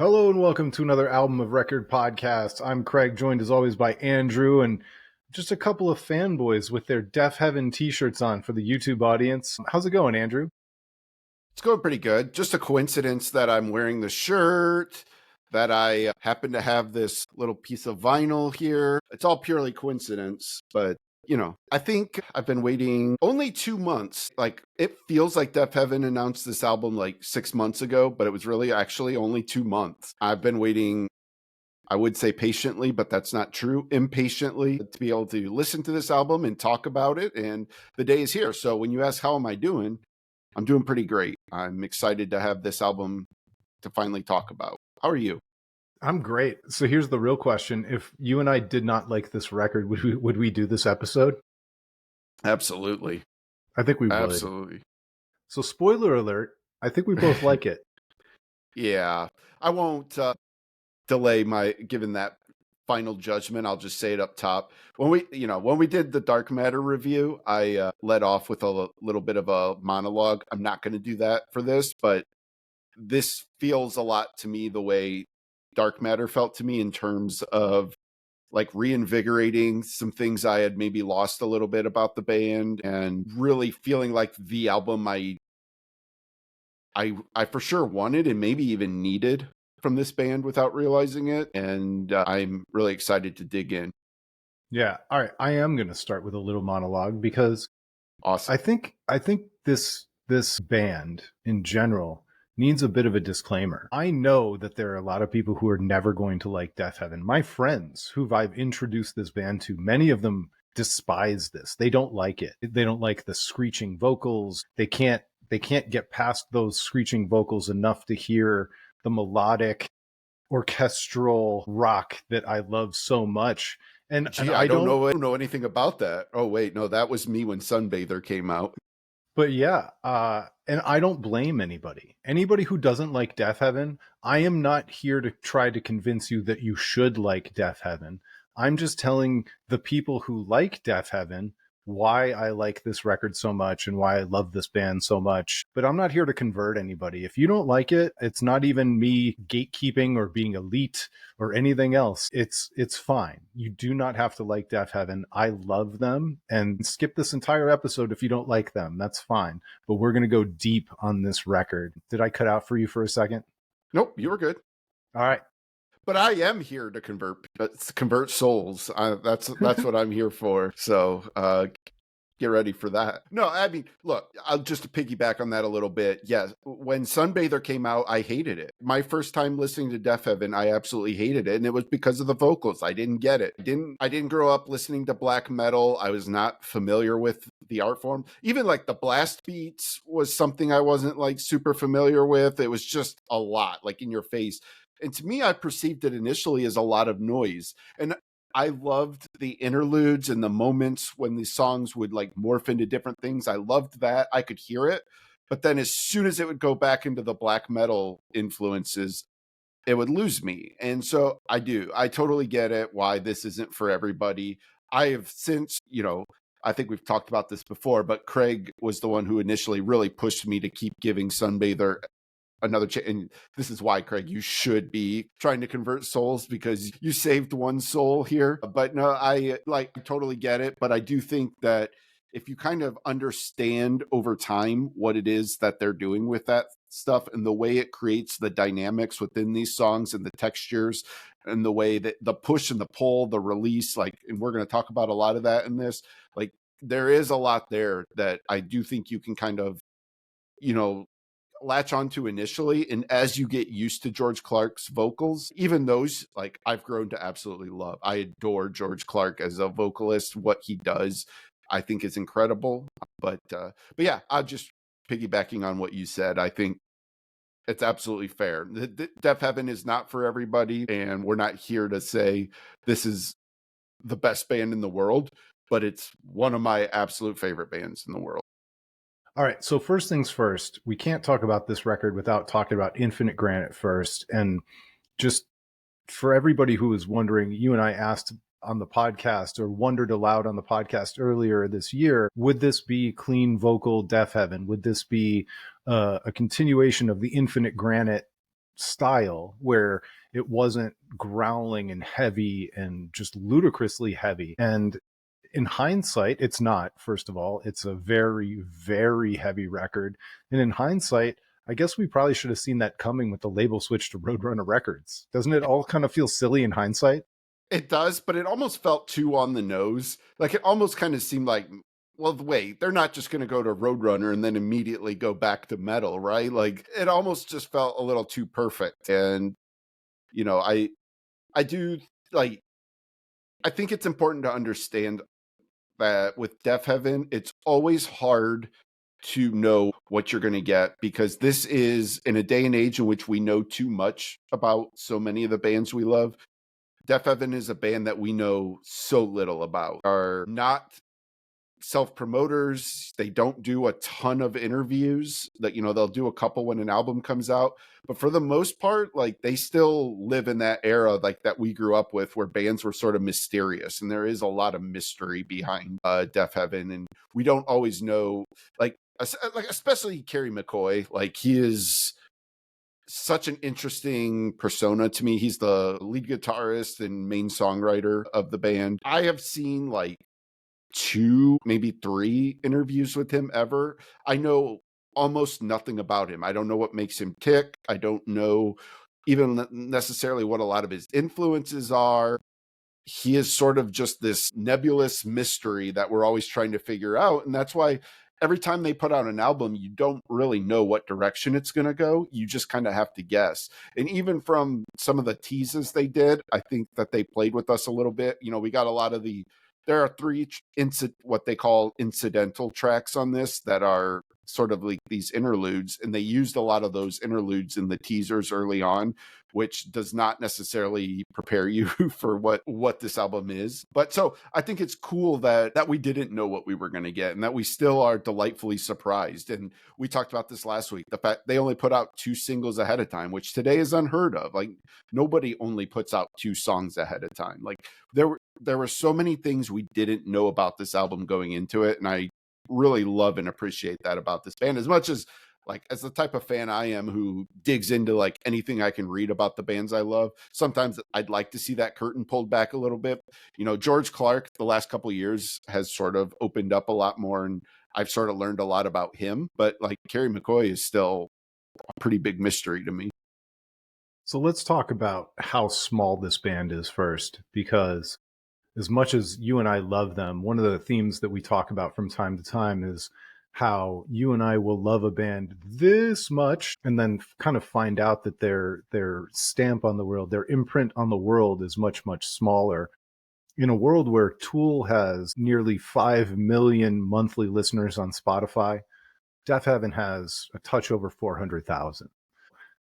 Hello and welcome to another Album of Record podcast. I'm Craig, joined as always by Andrew and just a couple of fanboys with their Deafheaven t-shirts on for the YouTube audience. How's it going, Andrew? It's going pretty good. Just a coincidence that I'm wearing the shirt, that I happen to have this little piece of vinyl here. It's all purely coincidence, but I think I've been waiting only 2 months. Like, it feels like Deafheaven announced this album like 6 months ago, but it was really actually only 2 months. I've been waiting, I would say patiently, but that's not true, impatiently, to be able to listen to this album and talk about it. And the day is here. So when you ask, how am I doing? I'm doing pretty great. I'm excited to have this album to finally talk about. How are you? I'm great. So here's the real question. If you and I did not like this record, would we do this episode? Absolutely. I think we would. Absolutely. So spoiler alert, I think we both like it. Yeah. I won't delay my giving that final judgment. I'll just say it up top. When we did the Dark Matter review, I led off with a little bit of a monologue. I'm not going to do that for this, but this feels a lot to me the way Dark Matter felt to me, in terms of like reinvigorating some things I had maybe lost a little bit about the band, and really feeling like the album I for sure wanted and maybe even needed from this band without realizing it. And I'm really excited to dig in. Yeah. All right. I am going to start with a little monologue because Awesome. I think this band in general needs a bit of a disclaimer. I know that there are a lot of people who are never going to like Deafheaven. My friends who I've introduced this band to, many of them despise this. They don't like it. They don't like the screeching vocals. They can't get past those screeching vocals enough to hear the melodic orchestral rock that I love so much. And I don't know anything about that. Oh wait, no, that was me when Sunbather came out. But yeah, and I don't blame anybody. Anybody who doesn't like Deafheaven, I am not here to try to convince you that you should like Deafheaven. I'm just telling the people who like Deafheaven why I like this record so much and why I love this band so much. But I'm not here to convert anybody. If you don't like it, it's not even me gatekeeping or being elite or anything else. It's fine. You do not have to like Deafheaven. I love them, and skip this entire episode if you don't like them. That's fine. But we're going to go deep on this record. Did I cut out for you for a second? Nope, you were good. All right. But I am here to convert souls. That's what I'm here for. So get ready for that. No, I mean, look, I'll just to piggyback on that a little bit. Yes, when Sunbather came out, I hated it. My first time listening to Deafheaven, I absolutely hated it, and it was because of the vocals. I didn't get it. I didn't grow up listening to black metal. I was not familiar with the art form. Even like the blast beats was something I wasn't like super familiar with. It was just a lot, like in your face. And to me, I perceived it initially as a lot of noise. And I loved the interludes and the moments when these songs would like morph into different things. I loved that. I could hear it. But then as soon as it would go back into the black metal influences, it would lose me. And so I totally get it why this isn't for everybody. I have since, I think we've talked about this before, but Craig was the one who initially really pushed me to keep giving Sunbather another chance. And this is why, Craig, you should be trying to convert souls, because you saved one soul here. But no, I totally get it. But I do think that if you kind of understand over time what it is that they're doing with that stuff and the way it creates the dynamics within these songs and the textures and the way that the push and the pull, the release, and we're going to talk about a lot of that in this, there is a lot there that I do think you can kind of, latch onto initially. And as you get used to George Clark's vocals, even those, I've grown to absolutely love. I adore George Clark as a vocalist. What he does, I think, is incredible. But yeah, I'll just piggybacking on what you said. I think it's absolutely fair. The Deafheaven is not for everybody, and we're not here to say this is the best band in the world, but it's one of my absolute favorite bands in the world. All right, so first things first, we can't talk about this record without talking about Infinite Granite first. And just for everybody who is wondering, you and I asked on the podcast, or wondered aloud on the podcast earlier this year, would this be clean vocal Deafheaven? Would this be a continuation of the Infinite Granite style where it wasn't growling and heavy and just ludicrously heavy. And in hindsight, it's not, first of all, it's a very, very heavy record. And in hindsight, I guess we probably should have seen that coming with the label switch to Roadrunner Records. Doesn't it all kind of feel silly in hindsight? It does, but it almost felt too on the nose. Like it almost kind of seemed like, well, wait, they're not just going to go to Roadrunner and then immediately go back to metal, right? Like it almost just felt a little too perfect. And you know, I do like I think it's important to understand that with Deafheaven, it's always hard to know what you're going to get because this is in a day and age in which we know too much about so many of the bands we love. Deafheaven is a band that we know so little about. Are not self-promoters. They don't do a ton of interviews. That they'll do a couple when an album comes out, but for the most part, like they still live in that era like that we grew up with where bands were sort of mysterious, and there is a lot of mystery behind Deafheaven, and we don't always know like especially Kerry McCoy. Like he is such an interesting persona to me. He's the lead guitarist and main songwriter of the band. I have seen like 2, maybe 3 interviews with him ever. I know almost nothing about him. I don't know what makes him tick. I don't know even necessarily what a lot of his influences are. He is sort of just this nebulous mystery that we're always trying to figure out. And that's why every time they put out an album, you don't really know what direction it's going to go. You just kind of have to guess. And even from some of the teases they did, I think that they played with us a little bit. We got a lot of there are 3 what they call incidental tracks on this that are sort of like these interludes, and they used a lot of those interludes in the teasers early on, which does not necessarily prepare you for what this album is. But so I think it's cool that we didn't know what we were going to get, and that we still are delightfully surprised. And we talked about this last week, the fact they only put out 2 singles ahead of time, which today is unheard of. Like nobody only puts out 2 songs ahead of time. Like there were so many things we didn't know about this album going into it, and I really love and appreciate that about this band as much as like as the type of fan I am who digs into like anything I can read about the bands I love. Sometimes I'd like to see that curtain pulled back a little bit. George Clark the last couple of years has sort of opened up a lot more, and I've sort of learned a lot about him, but like Kerry McCoy is still a pretty big mystery to me. So let's talk about how small this band is first, because as much as you and I love them, one of the themes that we talk about from time to time is how you and I will love a band this much and then kind of find out that their stamp on the world, their imprint on the world is much, much smaller. In a world where Tool has nearly 5 million monthly listeners on Spotify, Deafheaven has a touch over 400,000.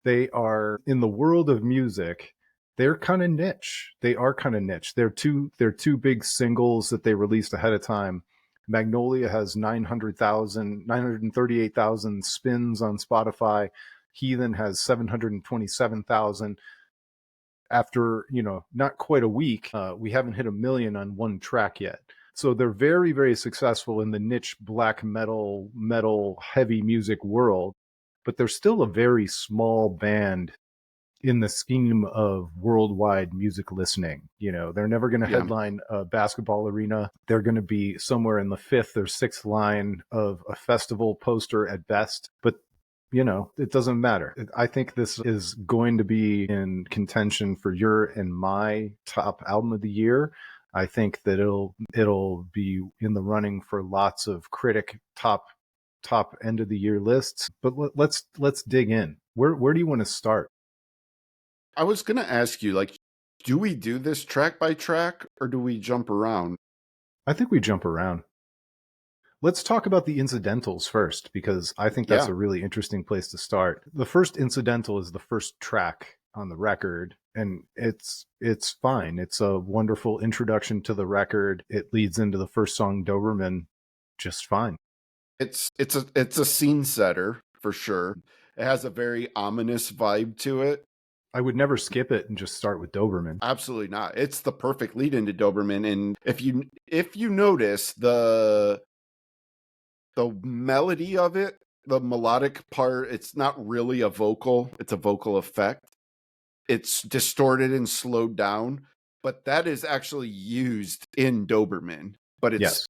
They are in the world of music. They're kind of niche. They are kind of niche. They're two big singles that they released ahead of time. Magnolia has 938,000 spins on Spotify. Heathen has 727,000. After, not quite a week, we haven't hit 1 million on one track yet. So they're very, very successful in the niche black metal, heavy music world, but they're still a very small band in the scheme of worldwide music listening. They're never going to headline a basketball arena. They're going to be somewhere in the 5th or 6th line of a festival poster at best. But it doesn't matter. I think this is going to be in contention for your and my top album of the year. I think that it'll be in the running for lots of critic top end of the year lists. But let's dig in. Where do you want to start? I was going to ask you, like, do we do this track by track or do we jump around? I think we jump around. Let's talk about the incidentals first, because I think that's a really interesting place to start. The first incidental is the first track on the record, and it's fine. It's a wonderful introduction to the record. It leads into the first song, Doberman, just fine. It's a scene setter for sure. It has a very ominous vibe to it. I would never skip it and just start with Doberman. Absolutely not. It's the perfect lead into Doberman, and if you notice the melody of it the melodic part, it's not really a vocal, it's a vocal effect. It's distorted and slowed down, but that is actually used in Doberman, Yes.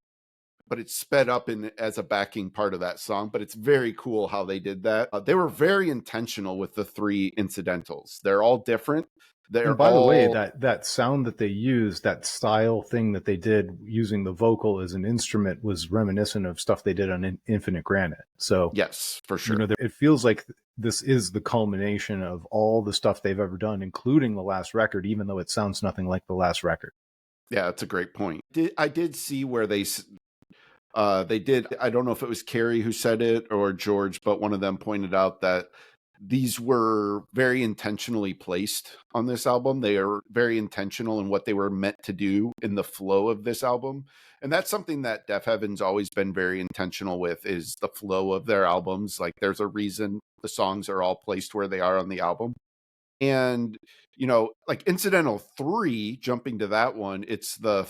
but it's sped up in as a backing part of that song. But it's very cool how they did that. They were very intentional with the 3 incidentals. They're all different. And They're by the way, all that sound that they used, that style thing that they did using the vocal as an instrument, was reminiscent of stuff they did on Infinite Granite. So, yes, for sure. it feels like this is the culmination of all the stuff they've ever done, including the last record, even though it sounds nothing like the last record. Yeah, that's a great point. I did see where they did. I don't know if it was Carrie who said it or George, but one of them pointed out that these were very intentionally placed on this album. They are very intentional in what they were meant to do in the flow of this album. And that's something that Deafheaven's always been very intentional with, is the flow of their albums. Like, there's a reason the songs are all placed where they are on the album. And, like Incidental 3, jumping to that one, it's the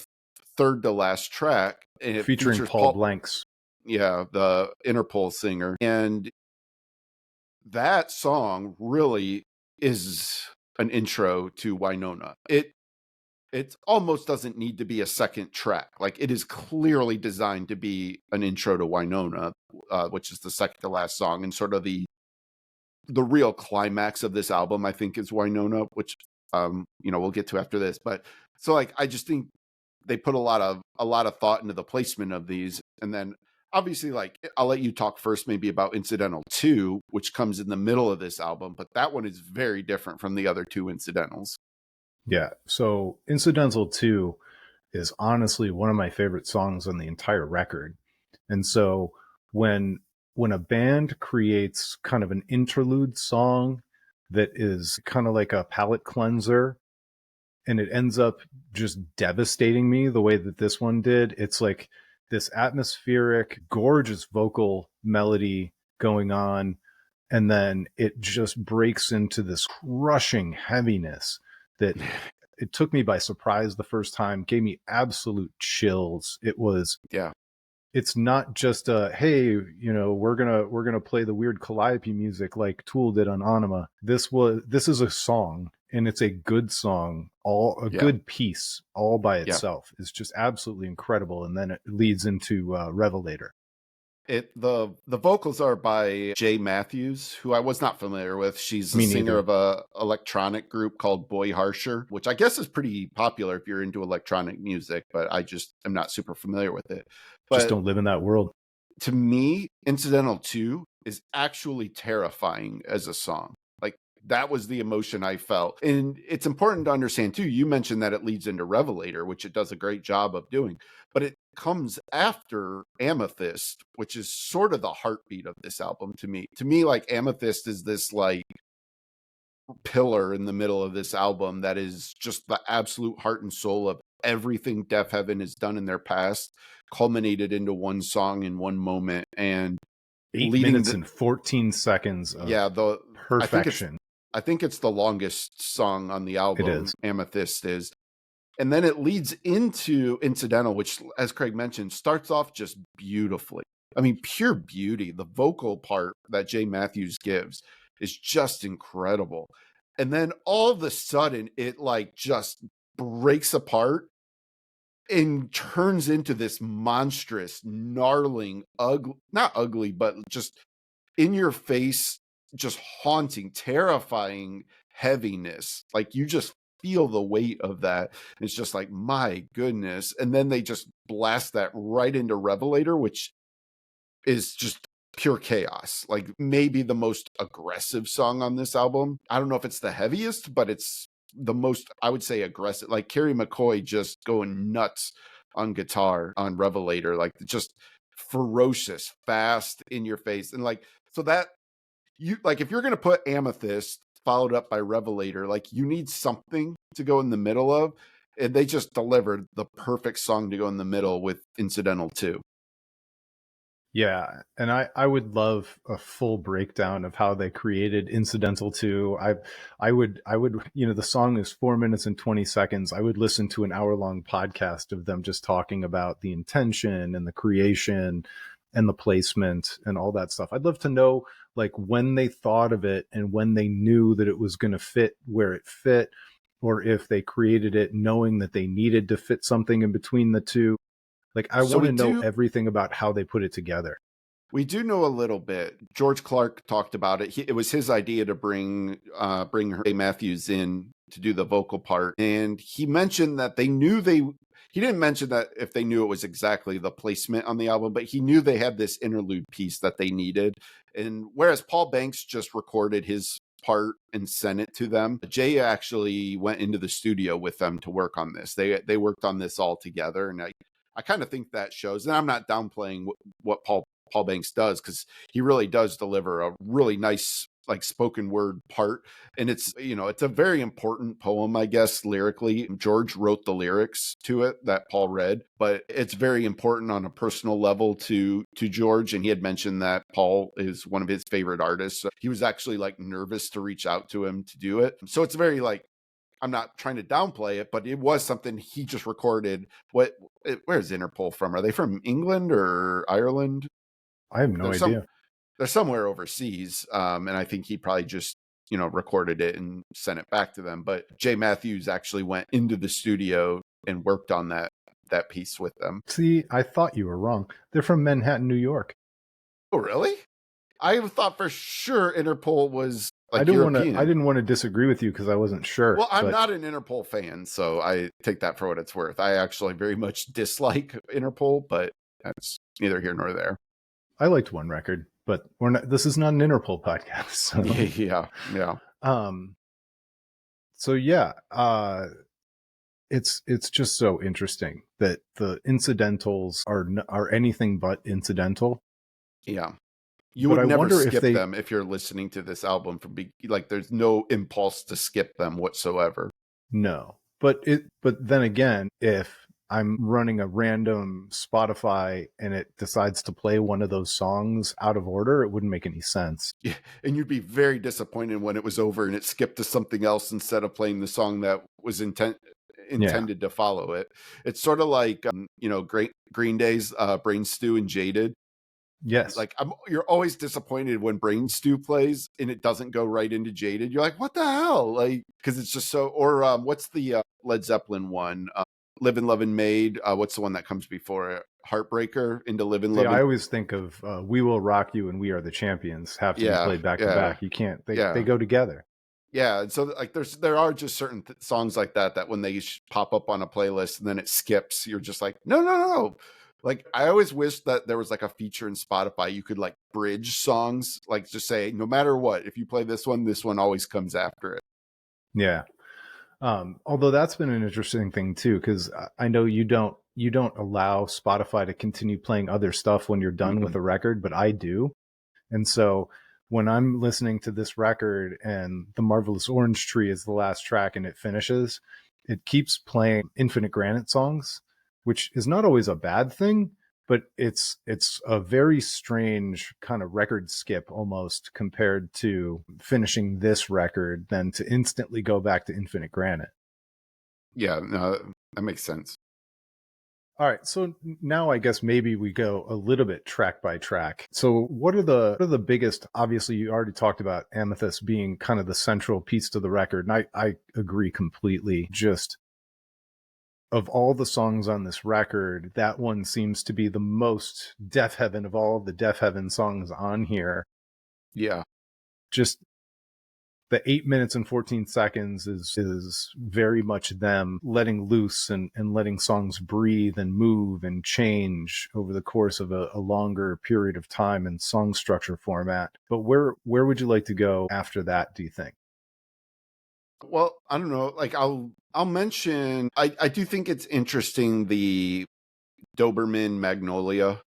third to last track. And it Featuring features Paul Blanks. Yeah, the Interpol singer. And that song really is an intro to Winona. It almost doesn't need to be a second track. Like, it is clearly designed to be an intro to Winona, which is the second to last song, and sort of the real climax of this album, I think, is Winona, which we'll get to after this. But so, like, I just think they put a lot of thought into the placement of these. And then obviously, like, I'll let you talk first maybe about Incidental 2, which comes in the middle of this album, but that one is very different from the other 2 incidentals. Yeah. So Incidental 2 is honestly one of my favorite songs on the entire record. And so when a band creates kind of an interlude song that is kind of like a palate cleanser, and it ends up just devastating me the way that this one did, it's like this atmospheric, gorgeous vocal melody going on, and then it just breaks into this crushing heaviness that it took me by surprise the first time, gave me absolute chills. Yeah. It's not just hey, we're gonna play the weird calliope music like Tool did on Anima. This is a song, and it's a good song, good piece all by itself. It's just absolutely incredible. And then it leads into Revelator. The vocals are by Jay Matthews, who I was not familiar with. She's the Me singer neither. of a electronic group called Boy Harsher, which I guess is pretty popular if you're into electronic music, but I just am not super familiar with it. Just But don't live in that world. to me, Incidental 2 is actually terrifying as a song. Like, that was the emotion I felt. And it's important to understand too, you mentioned that it leads into Revelator, which it does a great job of doing, but it comes after Amethyst, which is sort of the heartbeat of this album to me. To me, like, Amethyst is this like pillar in the middle of this album that is just the absolute heart and soul of everything Deafheaven has done in their past, culminated into one song in one moment, and 8 minutes and 14 seconds of perfection. I think it's the longest song on the album. It is. Amethyst is. And then it leads into Incidental, which, as Craig mentioned, starts off just beautifully. I mean, pure beauty. The vocal part that Jay Matthews gives is just incredible. And then all of a sudden, it like just breaks apart and turns into this monstrous, gnarling, not ugly, but just in your face, just haunting, terrifying heaviness. Like, you just feel the weight of that. It's just like, my goodness. And then they just blast that right into Revelator, which is just pure chaos. Like, maybe the most aggressive song on this album. I don't know if it's the heaviest, but it's the most, I would say, aggressive. Like, Kerry McCoy just going nuts on guitar on Revelator, like, just ferocious, fast, in your face. And like, so that, you like, if you're going to put Amethyst followed up by Revelator, like, you need something to go in the middle of, and they just delivered the perfect song to go in the middle with Incidental 2. Yeah, and I would love a full breakdown of how they created Incidental 2. I would the song is 4 minutes and 20 seconds. I would listen to an hour-long podcast of them just talking about the intention and the creation and the placement and all that stuff. I'd love to know like when they thought of it and when they knew that it was going to fit where it fit, or if they created it knowing that they needed to fit something in between the two. Like, I So want to know everything about how they put it together. we do know a little bit. George Clark talked about it. It was his idea to bring her Matthews in to do the vocal part, and he mentioned that they knew he didn't mention that if they knew it was exactly the placement on the album, but he knew they had this interlude piece that they needed. And whereas Paul Banks just recorded his part and sent it to them, Jay actually went into the studio with them to work on this. They worked on this all together, and I kind of think that shows. And I'm not downplaying what Paul Banks does, because he really does deliver a really nice like spoken word part, and it's it's a very important poem, I guess, lyrically. George wrote the lyrics to it that Paul read, but it's very important on a personal level to George, and he had mentioned that Paul is one of his favorite artists, so he was actually like nervous to reach out to him to do it. So it's very like, I'm not trying to downplay it, but it was something he just recorded. Where's Interpol from? Are they from England or Ireland? I have no idea. They're somewhere overseas, and I think he probably just recorded it and sent it back to them. But Jay Matthews actually went into the studio and worked on that piece with them. See, I thought you were wrong. They're from Manhattan, New York. Oh, really? I thought for sure Interpol was like European. I didn't want to disagree with you because I wasn't sure. Well, I'm not an Interpol fan, so I take that for what it's worth. I actually very much dislike Interpol, but that's neither here nor there. I liked one record, but we're not. This is not an Interpol podcast. So. Yeah. So yeah, it's just so interesting that the incidentals are anything but incidental. Yeah, you would never skip them if you're listening to this album from like. There's no impulse to skip them whatsoever. No, but then again, if I'm running a random Spotify and it decides to play one of those songs out of order, it wouldn't make any sense. Yeah, and you'd be very disappointed when it was over and it skipped to something else instead of playing the song that was intended to follow it. It's sort of like Green Day's Brain Stew and Jaded. Yes. Like you're always disappointed when Brain Stew plays and it doesn't go right into Jaded. You're like, what the hell? Like, because it's just so. Or what's the Led Zeppelin one? Livin' Lovin' Maid. What's the one that comes before it? Heartbreaker into Livin' Lovin'. I always think of We Will Rock You and We Are the Champions have to be played back to back. You can't. They go together. Yeah, and so like there are just certain songs like that when they pop up on a playlist and then it skips, you're just like, no. Like, I always wish that there was like a feature in Spotify you could like bridge songs, like just say, no matter what, if you play this one always comes after it. Yeah. Although that's been an interesting thing too, because I know you don't allow Spotify to continue playing other stuff when you're done with a record, but I do. And so when I'm listening to this record and The Marvelous Orange Tree is the last track and it finishes, it keeps playing Infinite Granite songs, which is not always a bad thing, but it's a very strange kind of record skip almost compared to finishing this record than to instantly go back to Infinite Granite. Yeah, no, that makes sense. All right, so now I guess maybe we go a little bit track by track. So what are the biggest, obviously you already talked about Amethyst being kind of the central piece to the record, and I agree completely. Just of all the songs on this record, that one seems to be the most Deafheaven of all of the Deafheaven songs on here. Yeah. Just the 8 minutes and 14 seconds is very much them letting loose and letting songs breathe and move and change over the course of a longer period of time in song structure format. But where would you like to go after that, do you think? Well, I don't know. Like I'll mention, I do think it's interesting the Doberman Magnolia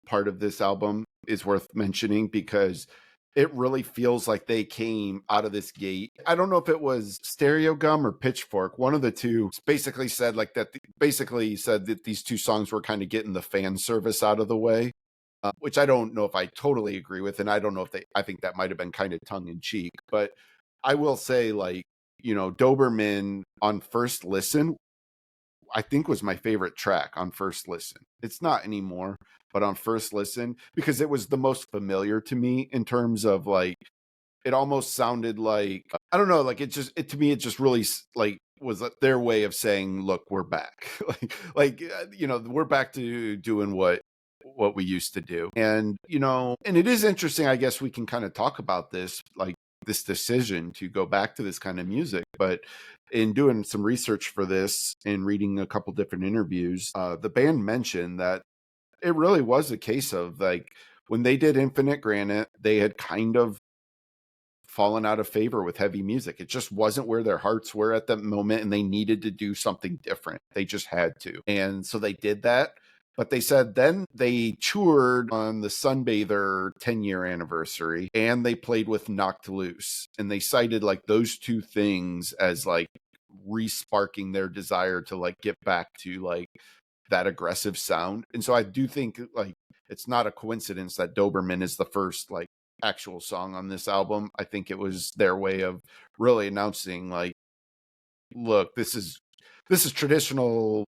part of this album is worth mentioning because it really feels like they came out of this gate. I don't know if it was Stereo Gum or Pitchfork. One of the two basically said that these two songs were kind of getting the fan service out of the way, which I don't know if I totally agree with. And I don't know if I think that might have been kind of tongue in cheek, but I will say, like, Doberman on first listen, I think was my favorite track on first listen. It's not anymore, but on first listen, because it was the most familiar to me in terms of like, it almost sounded like, I don't know, like to me, it just really like was their way of saying, look, we're back. We're back to doing what we used to do. And, and it is interesting, I guess we can kind of talk about this, like this decision to go back to this kind of music. But in doing some research for this and reading a couple different interviews, the band mentioned that it really was a case of like, when they did Infinite Granite, they had kind of fallen out of favor with heavy music. It just wasn't where their hearts were at that moment, and they needed to do something different. They just had to. And so they did that. But they said then they toured on the Sunbather 10-year anniversary, and they played with Knocked Loose. And they cited like those two things as like re-sparking their desire to like get back to like that aggressive sound. And so I do think like it's not a coincidence that Doberman is the first like actual song on this album. I think it was their way of really announcing like, look, this is traditional,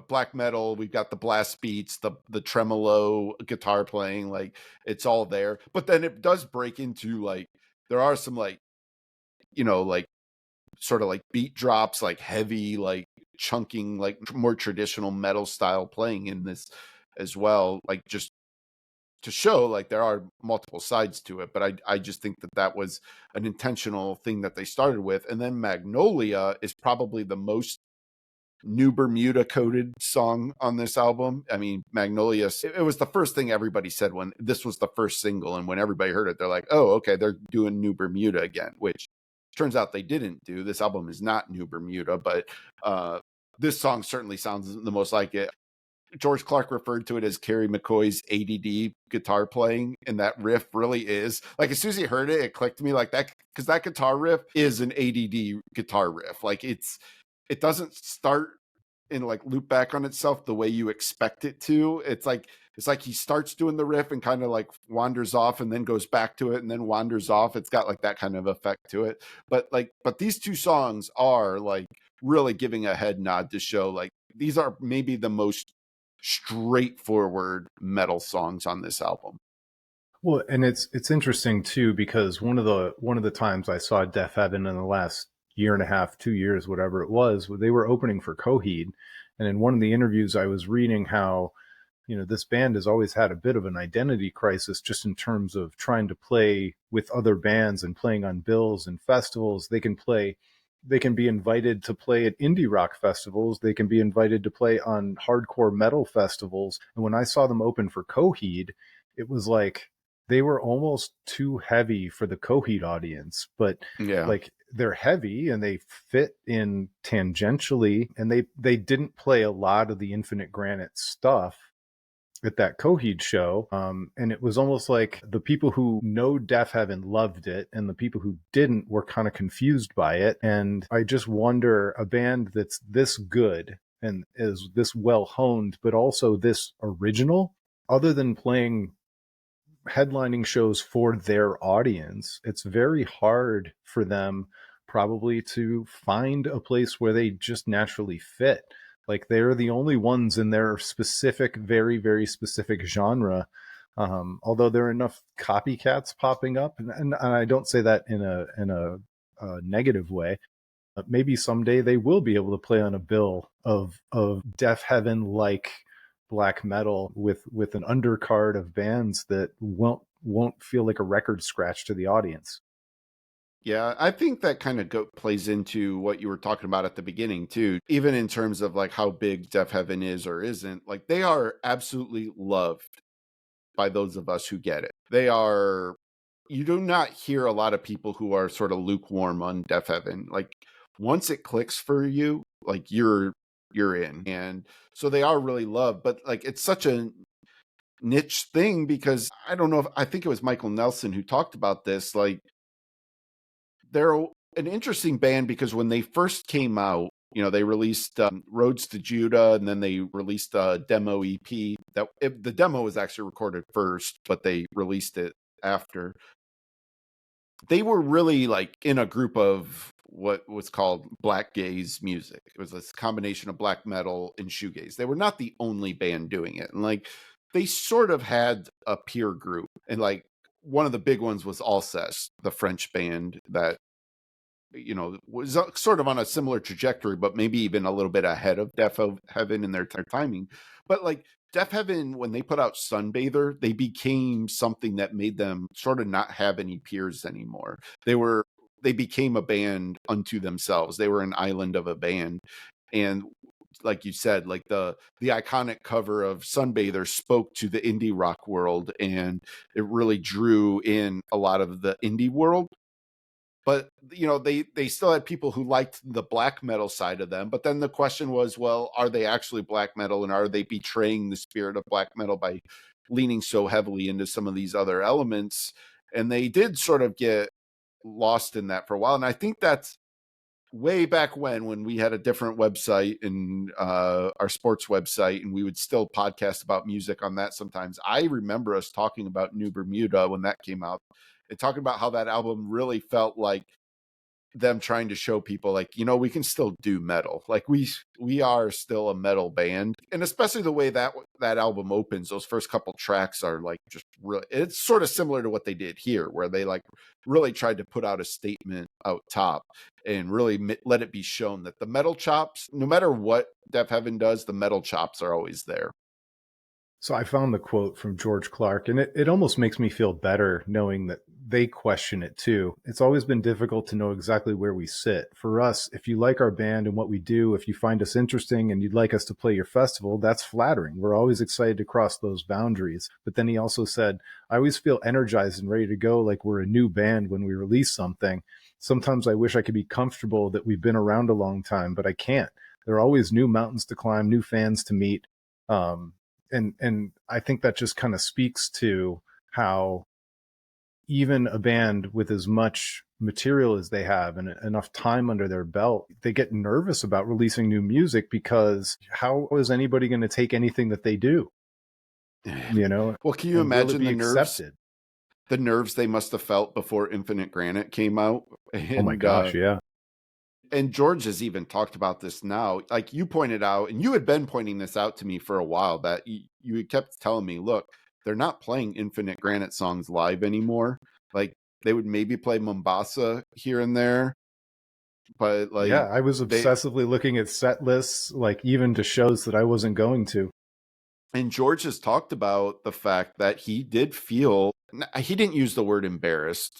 black metal. We've got the blast beats, the tremolo guitar playing, like it's all there. But then it does break into like, there are some like, like sort of like beat drops, like heavy, like chunking, like more traditional metal style playing in this as well, like just to show like there are multiple sides to it. But I just think that was an intentional thing that they started with. And then Magnolia is probably the most New Bermuda coded song on this album. I mean, Magnolia, it was the first thing everybody said when this was the first single, and when everybody heard it, they're like, oh, okay, they're doing New Bermuda again, which turns out they didn't do. This album is not New Bermuda, but this song certainly sounds the most like it. George Clark referred to it as Kerry McCoy's ADD guitar playing, and that riff really is like, as soon as he heard it, it clicked to me like that, because that guitar riff is an ADD guitar riff. Like it doesn't start and like loop back on itself the way you expect it to. It's like he starts doing the riff and kind of like wanders off and then goes back to it and then wanders off. It's got like that kind of effect to it. But these two songs are like really giving a head nod to show like these are maybe the most straightforward metal songs on this album. Well, and it's interesting too, because one of the times I saw Deafheaven in the last year and a half, 2 years, whatever it was, they were opening for Coheed, and in one of the interviews I was reading how this band has always had a bit of an identity crisis, just in terms of trying to play with other bands and playing on bills and festivals. They can be invited to play at indie rock festivals. They can be invited to play on hardcore metal festivals. And when I saw them open for Coheed, it was like they were almost too heavy for the Coheed audience. But Yeah. like, they're heavy and they fit in tangentially, and they didn't play a lot of the Infinite Granite stuff at that Coheed show. And it was almost like the people who know Deafheaven loved it, and the people who didn't were kind of confused by it. And I just wonder, a band that's this good and is this well honed, but also this original, other than playing headlining shows for their audience, it's very hard for them probably to find a place where they just naturally fit. Like, they're the only ones in their specific, very, very specific genre. Although there are enough copycats popping up, and I don't say that in a negative way. Maybe someday they will be able to play on a bill of Deafheaven like black metal with an undercard of bands that won't feel like a record scratch to the audience. Yeah, I think that kind of plays into what you were talking about at the beginning too. Even in terms of like how big Deafheaven is or isn't, like they are absolutely loved by those of us who get it. They are. You do not hear a lot of people who are sort of lukewarm on Deafheaven. Like once it clicks for you, like you're in, and so they are really loved. But like it's such a niche thing, because I don't know if, I think it was Michael Nelson who talked about this. Like they're an interesting band because when they first came out, they released Roads to Judah, and then they released a demo EP. The demo was actually recorded first, but they released it after. They were really like in a group of what was called black gaze music. It was this combination of black metal and shoegaze. They were not the only band doing it. And like they sort of had a peer group. And like one of the big ones was Alcest, the French band that was sort of on a similar trajectory, but maybe even a little bit ahead of Deafheaven in their timing. But like Deafheaven, when they put out Sunbather, they became something that made them sort of not have any peers anymore. They became a band unto themselves. They were an island of a band. And like you said, like the iconic cover of Sunbather spoke to the indie rock world, and it really drew in a lot of the indie world. But they still had people who liked the black metal side of them. But then the question was, well, are they actually black metal, and are they betraying the spirit of black metal by leaning so heavily into some of these other elements? And they did sort of get lost in that for a while. And I think that's way back when we had a different website and our sports website, and we would still podcast about music on that sometimes. I remember us talking about New Bermuda when that came out, and talking about how that album really felt like them trying to show people, like, we can still do metal. Like we are still a metal band. And especially the way that album opens, those first couple tracks are like just really, it's sort of similar to what they did here, where they like really tried to put out a statement out top and really let it be shown that the metal chops, no matter what Deafheaven does, the metal chops are always there. So I found the quote from George Clark, and it almost makes me feel better knowing that they question it too. It's always been difficult to know exactly where we sit. For us, if you like our band and what we do, if you find us interesting and you'd like us to play your festival, that's flattering. We're always excited to cross those boundaries. But then he also said, I always feel energized and ready to go, like we're a new band when we release something. Sometimes I wish I could be comfortable that we've been around a long time, but I can't. There are always new mountains to climb, new fans to meet. And I think that just kind of speaks to how even a band with as much material as they have and enough time under their belt, they get nervous about releasing new music, because how is anybody going to take anything that they do? Well, can you And will it imagine be the nerves? accepted? The nerves they must have felt before Infinite Granite came out. Oh my And gosh, yeah. and George has even talked about this now. Like you pointed out, and you had been pointing this out to me for a while, that you kept telling me, look, they're not playing Infinite Granite songs live anymore. Like they would maybe play Mombasa here and there, but Yeah, like I was they obsessively looking at set lists, like even to shows that I wasn't going to. and George has talked about the fact that he did feel, he didn't use the word embarrassed.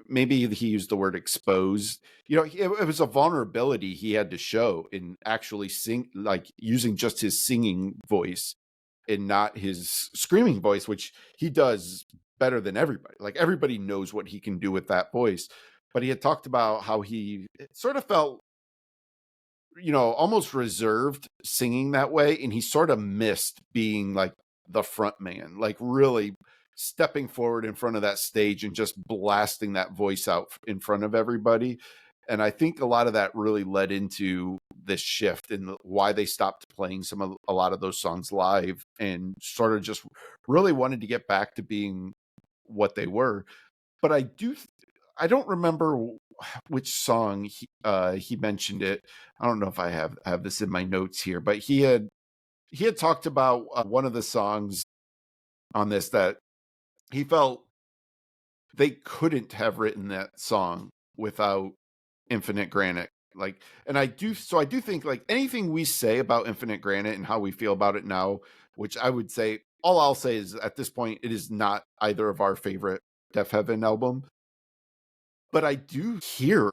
Maybe he used the word exposed. It was a vulnerability he had to show in actually like using just his singing voice and not his screaming voice, which he does better than everybody. Like everybody knows what he can do with that voice. But he had talked about how he sort of felt, almost reserved singing that way. And he sort of missed being like the front man, like really stepping forward in front of that stage and just blasting that voice out in front of everybody. And I think a lot of that really led into this shift in why they stopped playing a lot of those songs live, and sort of just really wanted to get back to being what they were. But I don't remember which song he mentioned it. I don't know if I have this in my notes here, but he had talked about one of the songs on this that he felt they couldn't have written that song without Infinite Granite. Like, and I do think like anything we say about Infinite Granite and how we feel about it now, which I would say, all I'll say is at this point, it is not either of our favorite Deafheaven album, but I do hear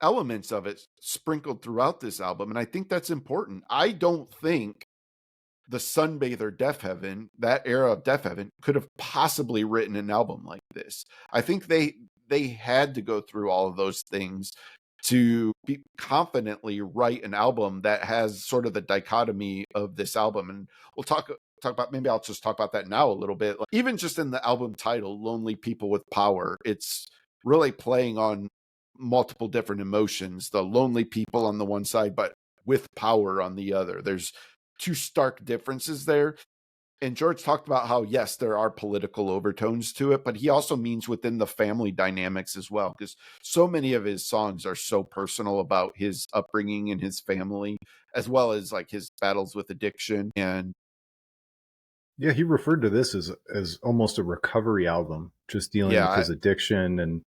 elements of it sprinkled throughout this album, and I think that's important. I don't think the Sunbather Deafheaven, that era of Deafheaven, could have possibly written an album like this. I think they had to go through all of those things to be confidently write an album that has sort of the dichotomy of this album. And we'll talk about, maybe I'll just talk about that now a little bit. Like, even just in the album title, Lonely People with Power, it's really playing on multiple different emotions, the lonely people on the one side, but with power on the other. There's two stark differences there. And George talked about how, yes, there are political overtones to it, but he also means within the family dynamics as well, because so many of his songs are so personal about his upbringing and his family, as well as like his battles with addiction. And Yeah, he referred to this as almost a recovery album, just dealing yeah, with his addiction. And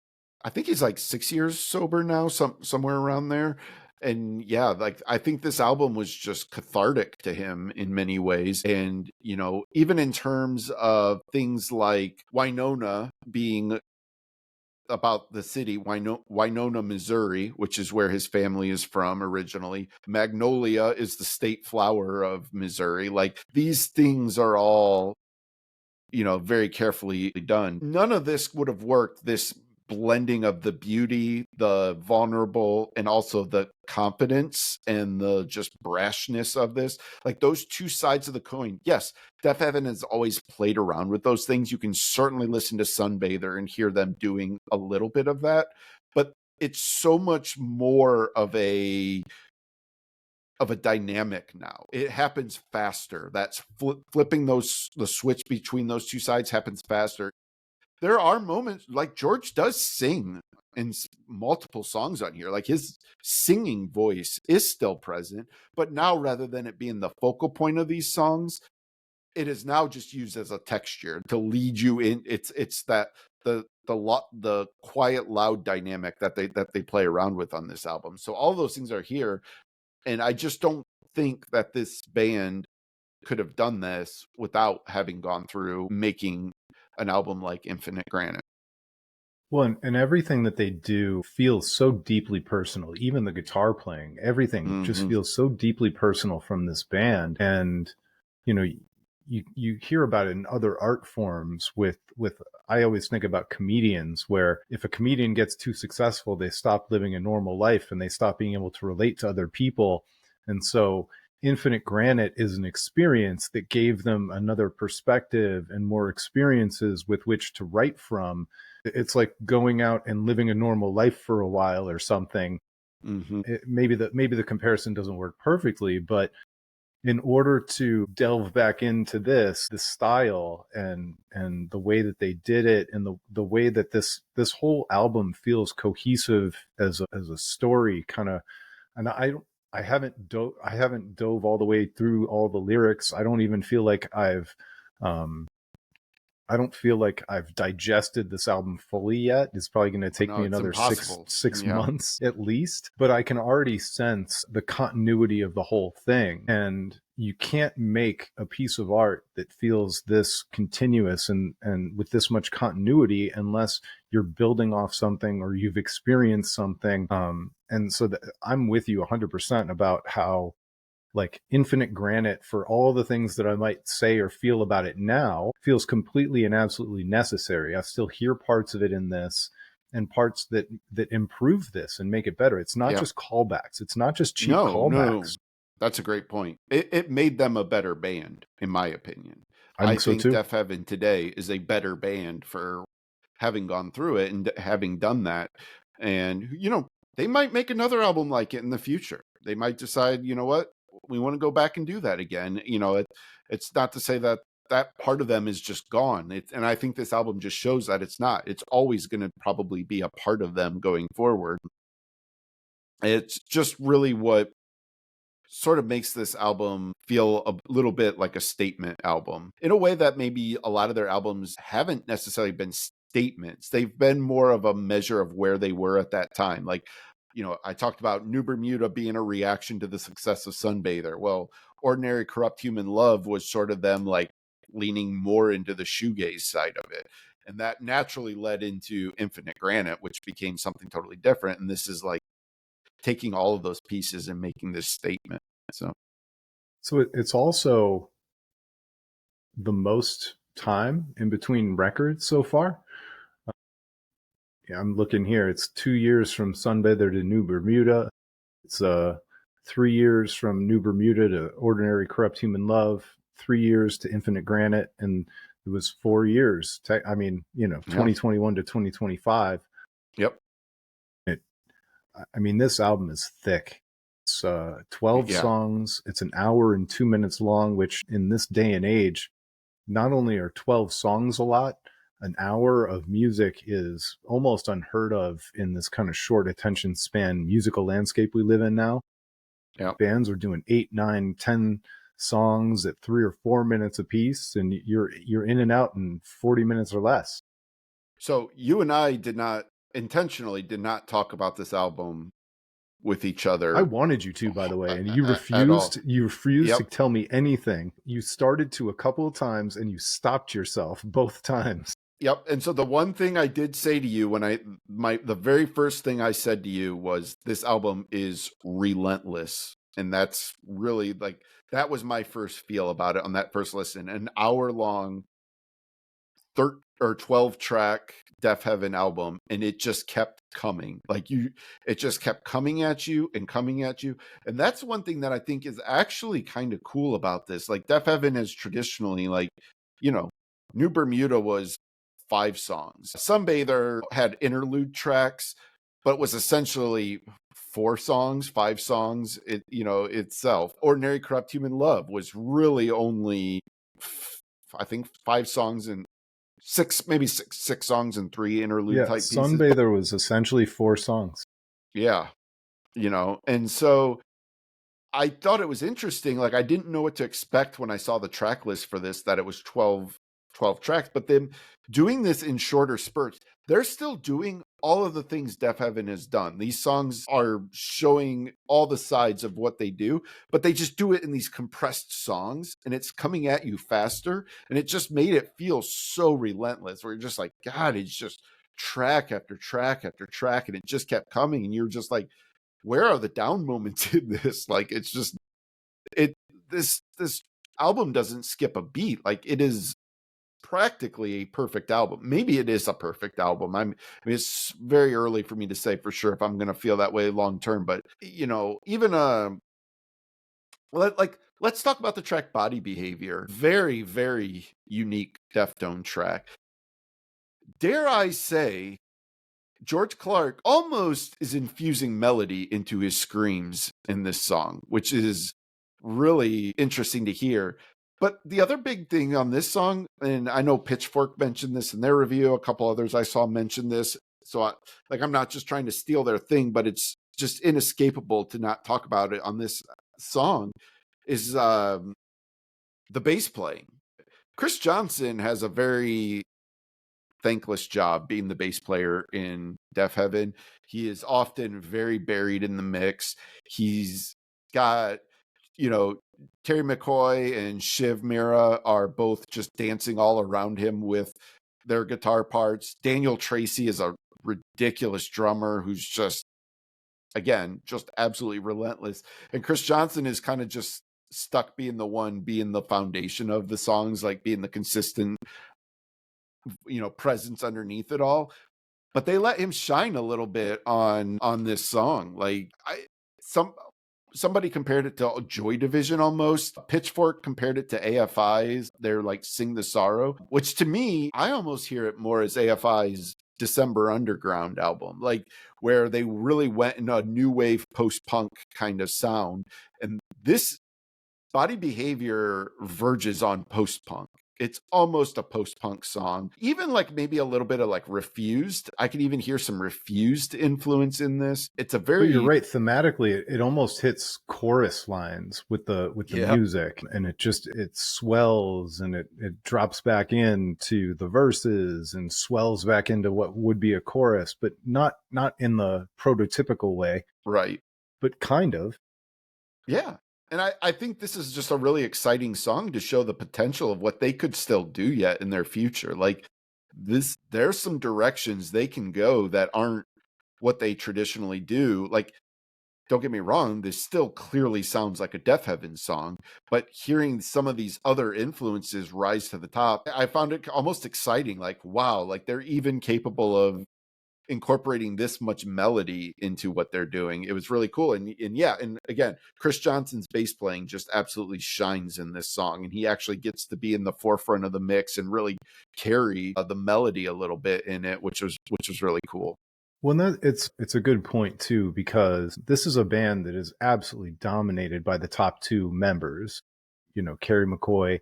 I think he's like 6 years sober now, somewhere around there. And yeah, like I think this album was just cathartic to him in many ways. And, you know, even in terms of things like Winona being about the city, Winona, Missouri, which is where his family is from originally. Magnolia is the state flower of Missouri. Like these things are all, you know, very carefully done. None of this would have worked, this blending of the beauty, the vulnerable, and also the confidence and the just brashness of this. Like those two sides of the coin. Yes, Deafheaven has always played around with those things. You can certainly listen to Sunbather and hear them doing a little bit of that, but it's so much more of a dynamic now. It happens faster. That's flipping the switch between those two sides happens faster. There are moments like George does sing in multiple songs on here. Like his singing voice is still present, but now rather than it being the focal point of these songs, it is now just used as a texture to lead you in. It's that the quiet loud dynamic that they play around with on this album. So all those things are here, and I just don't think that this band could have done this without having gone through making an album like Infinite Granite. well, and everything that they do feels so deeply personal. Even the guitar playing, everything just Mm-hmm. feels so deeply personal from this band. And you know, you hear about it in other art forms. With I always think about comedians, where if a comedian gets too successful, they stop living a normal life and they stop being able to relate to other people. And so Infinite Granite is an experience that gave them another perspective and more experiences with which to write from. It's like going out and living a normal life for a while or something. Mm-hmm. Maybe the comparison doesn't work perfectly, but in order to delve back into this style and the way that they did it, and the way that this whole album feels cohesive as a story, kind of. And I haven't dove all the way through all the lyrics. I don't even feel like um I don't feel like I've digested this album fully yet. It's probably going to Oh, take no, me it's another impossible. six Yeah. months at least, but I can already sense the continuity of the whole thing. And you can't make a piece of art that feels this continuous and with this much continuity unless you're building off something or you've experienced something. And so I'm with you 100% about how, like, Infinite Granite, for all the things that I might say or feel about it now, feels completely and absolutely necessary. I still hear parts of it in this, and parts that improve this and make it better. It's not Yeah. just callbacks. It's not just cheap No. callbacks. That's a great point. It made them a better band, in my opinion. I I think so think too. Deafheaven today is a better band for having gone through it and having done that. And, you know, they might make another album like it in the future. They might decide, you know what, we want to go back and do that again. You know, it's not to say that that part of them is just gone. And I think this album just shows that it's not. It's always going to probably be a part of them going forward. It's just really what sort of makes this album feel a little bit like a statement album in a way that maybe a lot of their albums haven't necessarily been statements. They've been more of a measure of where they were at that time. Like, you know, I talked about New Bermuda being a reaction to the success of Sunbather. Well, Ordinary Corrupt Human Love was sort of them like leaning more into the shoegaze side of it. And that naturally led into Infinite Granite, which became something totally different. And this is like taking all of those pieces and making this statement. So So it's also the most time in between records so far. Yeah, I'm looking here. It's 2 years from Sunbather to New Bermuda. It's 3 years from New Bermuda to Ordinary Corrupt Human Love, 3 years to Infinite Granite, and it was 4 years. I mean, yeah, 2021 to 2025. yep, It, I mean, this album is thick. It's 12 yeah, songs. It's an hour and 2 minutes long, which in this day and age not only are 12 songs a lot, an hour of music is almost unheard of in this kind of short attention span musical landscape we live in now. Yeah. Bands are doing 8, 9, 10 songs at 3 or 4 minutes apiece, and you're in and out in 40 minutes or less. So you and I intentionally did not talk about this album with each I other wanted you to, by the way, and you at all. refused. You refused to Yep. tell me anything. You started to a couple of times, and you stopped yourself both times. Yep. And so the one thing I did say to you the very first thing I said to you was this album is relentless. And that's really like, that was my first feel about it on that first listen. An hour long 12 track Deafheaven album, and it just kept coming. It just kept coming at you and coming at you. And that's one thing that I think is actually kind of cool about this. Like Deafheaven is traditionally like, New Bermuda was 5 songs. Sunbather had interlude tracks, but was essentially 4 songs, 5 songs, itself. Ordinary Corrupt Human Love was really only, I think, 5 songs and maybe six songs and 3 interlude Yeah, type pieces. Sunbather was essentially 4 songs. Yeah. And so I thought it was interesting. Like, I didn't know what to expect when I saw the track list for this, that it was 12 tracks, but then doing this in shorter spurts, they're still doing all of the things Deafheaven has done. These songs are showing all the sides of what they do, but they just do it in these compressed songs, and it's coming at you faster, and it just made it feel so relentless, where you're just like, God, it's just track after track after track, and it just kept coming, and you're just like, where are the down moments in this? Like, it's just this album doesn't skip a beat. Like, it is practically a perfect album. Maybe it is a perfect album. I mean, it's very early for me to say for sure if I'm going to feel that way long term, but even let's talk about the track Body Behavior. Very, very unique Deftone track. Dare I say, George Clark almost is infusing melody into his screams in this song, which is really interesting to hear. But the other big thing on this song, and I know Pitchfork mentioned this in their review, a couple others I saw mention this. So I'm not just trying to steal their thing, but it's just inescapable to not talk about it on this song, is the bass playing. Chris Johnson has a very thankless job being the bass player in Deafheaven. He is often very buried in the mix. He's got, Terry McCoy and Shiv Mira are both just dancing all around him with their guitar parts. Daniel Tracy is a ridiculous drummer who's just, again, just absolutely relentless. And Chris Johnson is kind of just stuck being the foundation of the songs, like being the consistent presence underneath it all. But they let him shine a little bit on this song. Like, somebody compared it to Joy Division almost. Pitchfork compared it to AFI's. They're like Sing the Sorrow, which to me, I almost hear it more as AFI's December Underground album, like where they really went in a new wave post-punk kind of sound. And this Body Behavior verges on post-punk. It's almost a post-punk song. Even like maybe a little bit of like Refused. I can even hear some Refused influence in this. It's a very... But you're right. Thematically, it almost hits chorus lines with the music, and it swells and it drops back into the verses and swells back into what would be a chorus, but not in the prototypical way. Right. But kind of. Yeah. And I think this is just a really exciting song to show the potential of what they could still do yet in their future. Like there's some directions they can go that aren't what they traditionally do. Like, don't get me wrong, this still clearly sounds like a Deafheaven song, but hearing some of these other influences rise to the top, I found it almost exciting. Like, wow, like they're even capable of incorporating this much melody into what they're doing. It was really cool. And again, Chris Johnson's bass playing just absolutely shines in this song, and he actually gets to be in the forefront of the mix and really carry the melody a little bit in it, which was really cool. Well, it's a good point too, because this is a band that is absolutely dominated by the top 2 members, Kerry McCoy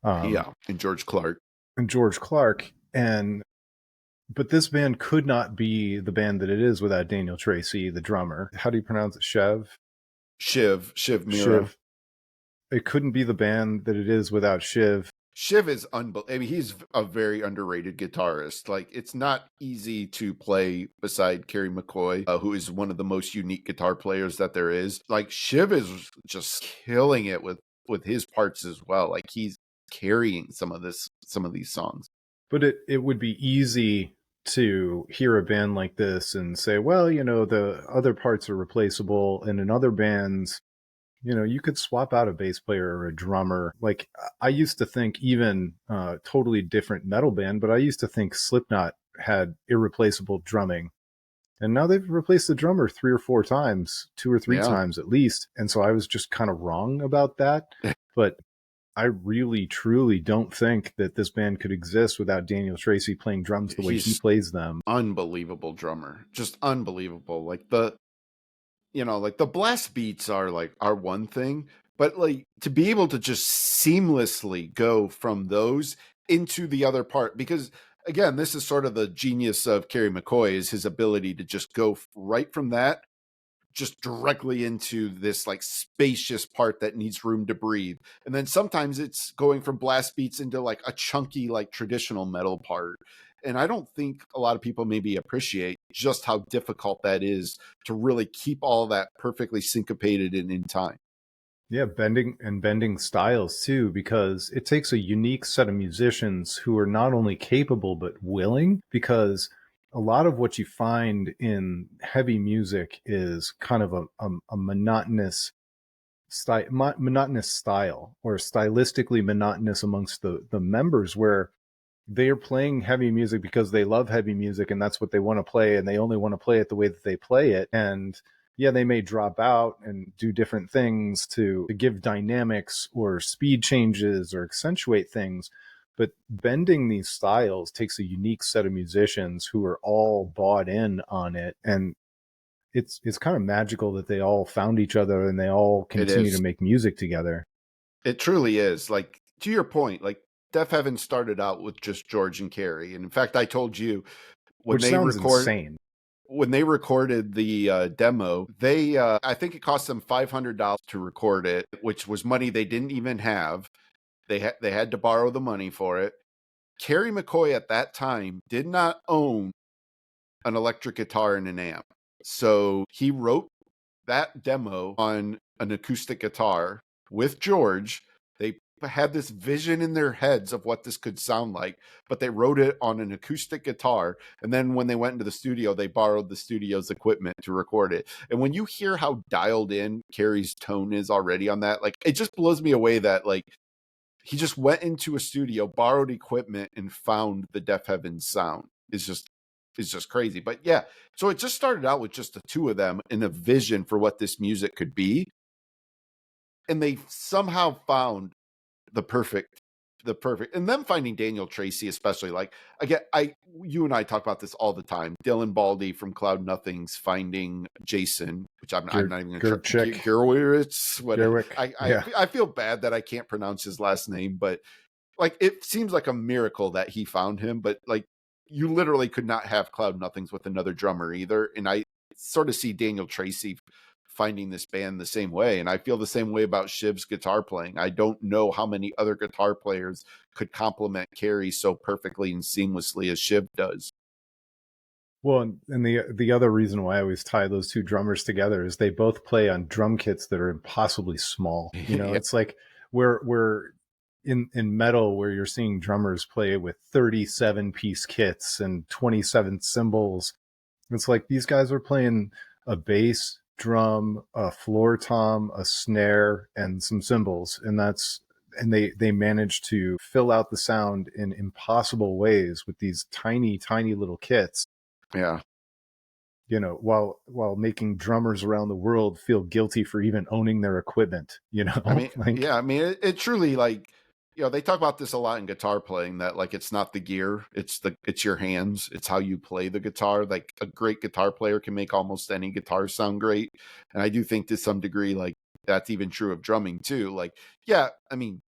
Yeah, and George Clark. and George Clark. But this band could not be the band that it is without Daniel Tracy, the drummer. How do you pronounce it? Shiv Mira. Shiv. It couldn't be the band that it is without Shiv. Shiv is unbelievable. I mean, he's a very underrated guitarist. Like, it's not easy to play beside Kerry McCoy, who is one of the most unique guitar players that there is. Like, Shiv is just killing it with his parts as well. Like, he's carrying some of these songs. But it would be easy to hear a band like this and say, well, the other parts are replaceable, and in other bands, you could swap out a bass player or a drummer. Like, I used to think, even totally different metal band, but I used to think Slipknot had irreplaceable drumming. And now they've replaced the drummer 3 or 4 times, 2 or 3 times at least. And so I was just kind of wrong about that. But I really, truly don't think that this band could exist without Daniel Tracy playing drums the way he plays them. Unbelievable drummer. Just unbelievable. Like, like the blast beats are one thing, but like to be able to just seamlessly go from those into the other part, because again, this is sort of the genius of Kerry McCoy, is his ability to just go right from that just directly into this like spacious part that needs room to breathe. And then sometimes it's going from blast beats into like a chunky, like traditional metal part. And I don't think a lot of people maybe appreciate just how difficult that is to really keep all that perfectly syncopated and in time. Yeah, bending styles too, because it takes a unique set of musicians who are not only capable but willing, because a lot of what you find in heavy music is kind of a monotonous style, or stylistically monotonous amongst the members, where they are playing heavy music because they love heavy music and that's what they want to play, and they only want to play it the way that they play it. And yeah, they may drop out and do different things to give dynamics or speed changes or accentuate things. But bending these styles takes a unique set of musicians who are all bought in on it. And it's kind of magical that they all found each other and they all continue to make music together. It truly is. Like, to your point, like Deafheaven started out with just George and Kerry. And in fact, I told you Which sounds insane. When they recorded the demo, they I think it cost them $500 to record it, which was money they didn't even have. They had to borrow the money for it. Kerry McCoy at that time did not own an electric guitar and an amp. So he wrote that demo on an acoustic guitar with George. They had this vision in their heads of what this could sound like, but they wrote it on an acoustic guitar. And then when they went into the studio, they borrowed the studio's equipment to record it. And when you hear how dialed in Kerry's tone is already on that, like, it just blows me away that like he just went into a studio, borrowed equipment, and found the Deafheaven sound. It's just crazy. But yeah, so it just started out with just the two of them and a vision for what this music could be. And they somehow found the perfect, and them finding Daniel Tracy, especially, like, again, you and I talk about this all the time. Dylan Baldy from Cloud Nothings finding Jason, which I'm not even going to try. Gerwitz, whatever. I feel bad that I can't pronounce his last name, but like, it seems like a miracle that he found him. But like, you literally could not have Cloud Nothings with another drummer either. And I sort of see Daniel Tracy finding this band the same way. And I feel the same way about Shiv's guitar playing. I don't know how many other guitar players could complement Kerry so perfectly and seamlessly as Shiv does. Well, and the other reason why I always tie those two drummers together is they both play on drum kits that are impossibly small. Yeah. It's like we're in metal, where you're seeing drummers play with 37-piece kits and 27 cymbals. It's like these guys are playing a bass, drum, a floor tom, a snare, and some cymbals, and they manage to fill out the sound in impossible ways with these tiny little kits. Yeah. While making drummers around the world feel guilty for even owning their equipment. I mean, it truly, like, they talk about this a lot in guitar playing, that like, it's not the gear, it's your hands, it's how you play the guitar. Like, a great guitar player can make almost any guitar sound great. And I do think to some degree, like, that's even true of drumming too. Like, yeah, I mean,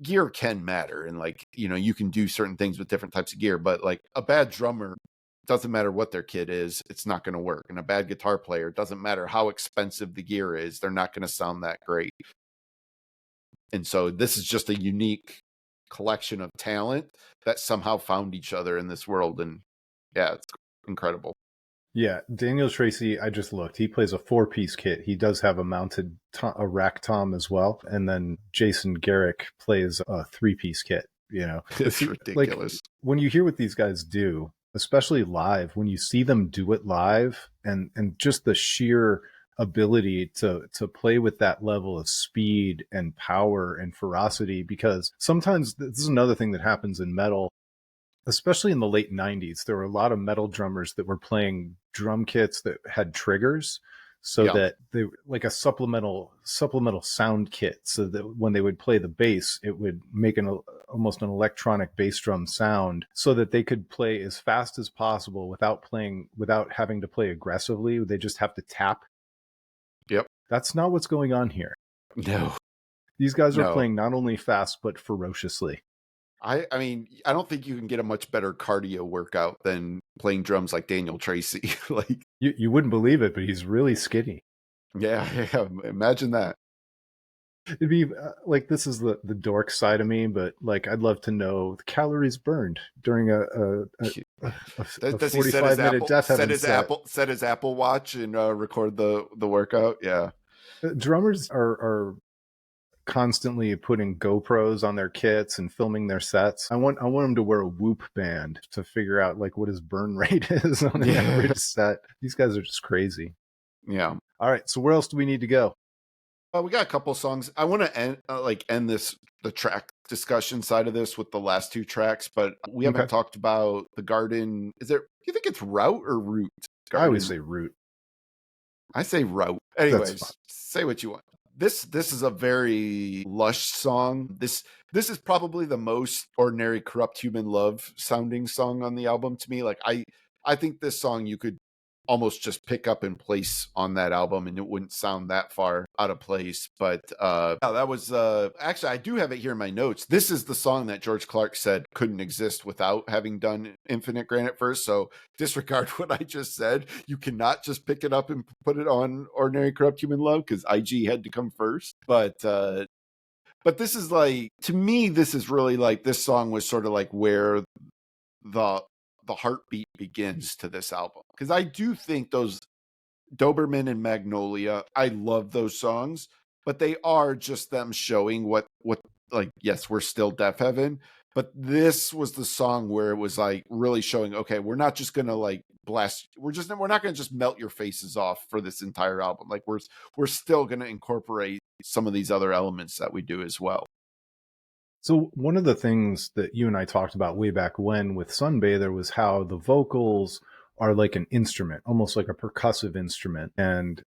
gear can matter, and like, you know, you can do certain things with different types of gear, but like a bad drummer, doesn't matter what their kit is, it's not going to work. And a bad guitar player, doesn't matter how expensive the gear is, they're not going to sound that great. And so this is just a unique collection of talent that somehow found each other in this world. And yeah, it's incredible. Yeah, Daniel Tracy, I just looked. He plays a 4-piece kit. He does have a mounted a rack tom as well. And then Jason Garrick plays a 3-piece kit, you know. But It's see, like ridiculous. when you hear what these guys do, especially live, when you see them do it live and just the sheer ability to play with that level of speed and power and ferocity, because sometimes this is another thing that happens in metal, especially in the late 90s. There were a lot of metal drummers that were playing drum kits that had triggers, so Yeah. that they like a supplemental sound kit, so that when they would play the bass, it would make almost an electronic bass drum sound, so that they could play as fast as possible without having to play aggressively. They just have to tap. Yep. That's not what's going on here. No. These guys are No. playing not only fast but ferociously. I mean, I don't think you can get a much better cardio workout than playing drums like Daniel Tracy. Like, You wouldn't believe it, but he's really skinny. yeah, imagine that. It'd be like, this is the dork side of me, but like I'd love to know the calories burned during a Does he set 45-minute Deafheaven set. set his Apple Watch and record the workout? Yeah. Drummers are constantly putting GoPros on their kits and filming their sets. I want them to wear a Whoop band to figure out like what his burn rate is on an average set. These guys are just crazy. Yeah. All right, so where else do we need to go? We got a couple songs. I want to end the track discussion side of this with the last two tracks, but we haven't Okay. talked about the Garden. Is there? You think it's Route or Root? I always say root. I say Route. Anyways, say what you want. This is a very Lush song. This is probably the most Ordinary Corrupt Human Love sounding song on the album to me. Like I think this song you could almost just pick up and place on that album and it wouldn't sound that far out of place. But yeah, that was actually, I do have it here in my notes. This is the song that George Clark said couldn't exist without having done Infinite Granite first. So disregard what I just said. You cannot just pick it up and put it on Ordinary Corrupt Human Love, because IG had to come first. But this is like, to me, this is really like, this song was sort of like where the heartbeat begins to this album, because I do think those Doberman and Magnolia, I love those songs, but they are just them showing what like, yes, we're still Deafheaven, but this was the song where it was like really showing, okay, we're not just gonna like blast, we're not gonna just melt your faces off for this entire album. Like we're still gonna incorporate some of these other elements that we do as well. So one of the things that you and I talked about way back when with Sunbather was how the vocals are like an instrument, almost like a percussive instrument. And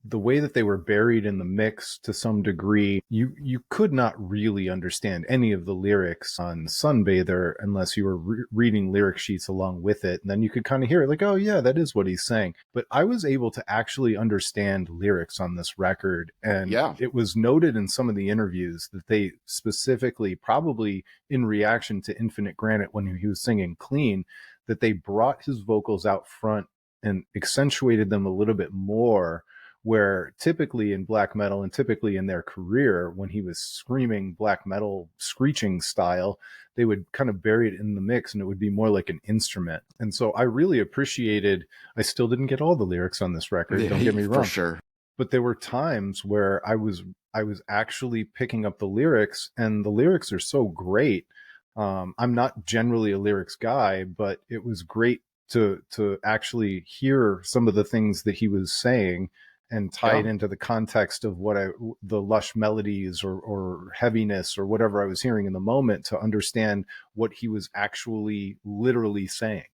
the way that they were buried in the mix to some degree, you could not really understand any of the lyrics on Sunbather unless you were reading lyric sheets along with it. And then you could kind of hear it like, oh yeah, that is what he's saying. But I was able to actually understand lyrics on this record. And Yeah. it was noted in some of the interviews that they specifically, probably in reaction to Infinite Granite when he was singing Clean, that they brought his vocals out front and accentuated them a little bit more, where typically in black metal and typically in their career, when he was screaming black metal screeching style, they would kind of bury it in the mix and it would be more like an instrument. And so I really appreciated, I still didn't get all the lyrics on this record, don't get me wrong. For sure. But there were times where I was actually picking up the lyrics, and the lyrics are so great. I'm not generally a lyrics guy, but it was great to actually hear some of the things that he was saying and tie it into the context of the lush melodies or heaviness or whatever I was hearing in the moment, to understand what he was actually literally saying.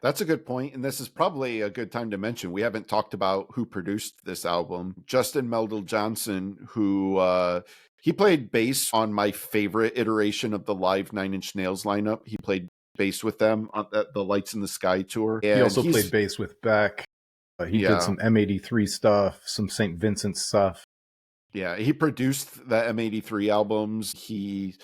That's a good point, and this is probably a good time to mention, we haven't talked about who produced this album. Justin Meldal Johnson, who he played bass on my favorite iteration of the live Nine Inch Nails lineup. He played bass with them on the Lights in the Sky tour. And he also played bass with Beck. He did some M83 stuff, some St. Vincent stuff. Yeah, he produced the M83 albums. He's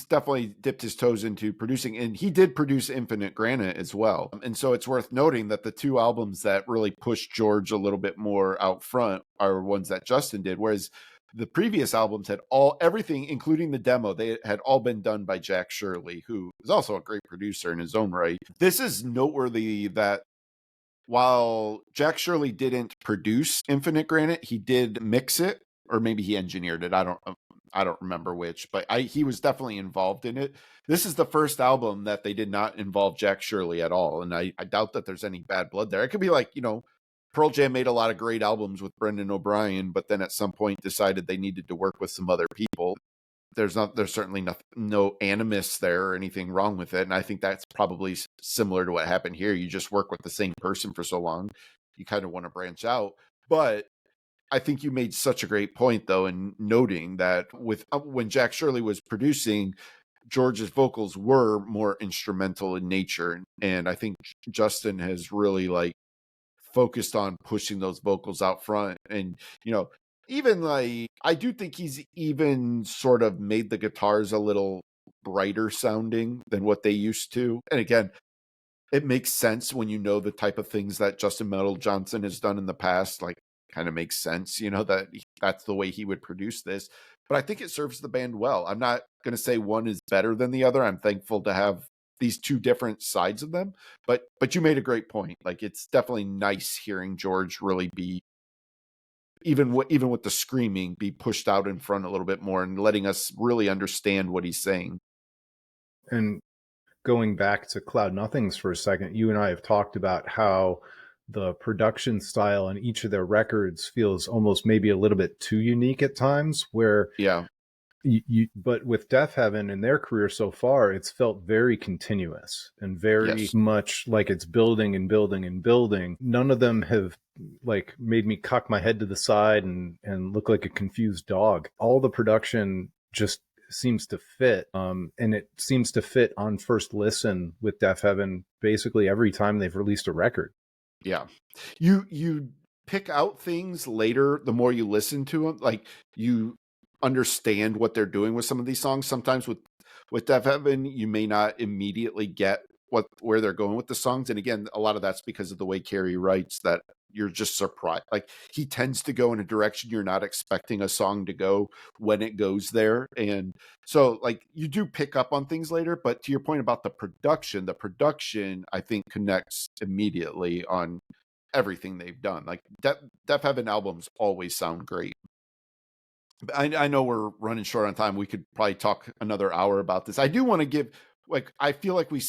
definitely dipped his toes into producing, and he did produce Infinite Granite as well. And so it's worth noting that the two albums that really pushed George a little bit more out front are ones that Justin did, whereas the previous albums had everything, including the demo, they had all been done by Jack Shirley, who is also a great producer in his own right. This is noteworthy that while Jack Shirley didn't produce Infinite Granite, he did mix it, or maybe he engineered it. I don't remember which, but he was definitely involved in it. This is the first album that they did not involve Jack Shirley at all, and I doubt that there's any bad blood there. It could be like, Pearl Jam made a lot of great albums with Brendan O'Brien, but then at some point decided they needed to work with some other people. There's certainly no animus there or anything wrong with it, and I think that's probably similar to what happened here. You just work with the same person for so long, you kind of want to branch out. But I think you made such a great point, though, in noting that with when Jack Shirley was producing, George's vocals were more instrumental in nature, and I think Justin has really focused on pushing those vocals out front. And even I do think he's even sort of made the guitars a little brighter sounding than what they used to. And again, it makes sense when you know the type of things that Justin Metal Johnson has done in the past. Kind of makes sense, that that's the way he would produce this. But I think it serves the band well. I'm not going to say one is better than the other. I'm thankful to have these two different sides of them. But you made a great point. It's definitely nice hearing George really be, even with the screaming, be pushed out in front a little bit more and letting us really understand what he's saying. And going back to Cloud Nothings for a second, you and I have talked about how the production style on each of their records feels almost maybe a little bit too unique at times, where Yeah. But with Deafheaven in their career so far, it's felt very continuous and very much like it's building and building and building. None of them have made me cock my head to the side and look like a confused dog. All the production just seems to fit, and it seems to fit on first listen with Deafheaven basically every time they've released a record. Yeah, you pick out things later the more you listen to them. You understand what they're doing with some of these songs. Sometimes with Deafheaven, you may not immediately get where they're going with the songs. And again, a lot of that's because of the way Carey writes, that you're just surprised. He tends to go in a direction you're not expecting a song to go when it goes there. And so you do pick up on things later, but to your point about the production I think connects immediately on everything they've done. Deafheaven albums always sound great. I know we're running short on time. We could probably talk another hour about this. I do want to give, I feel like we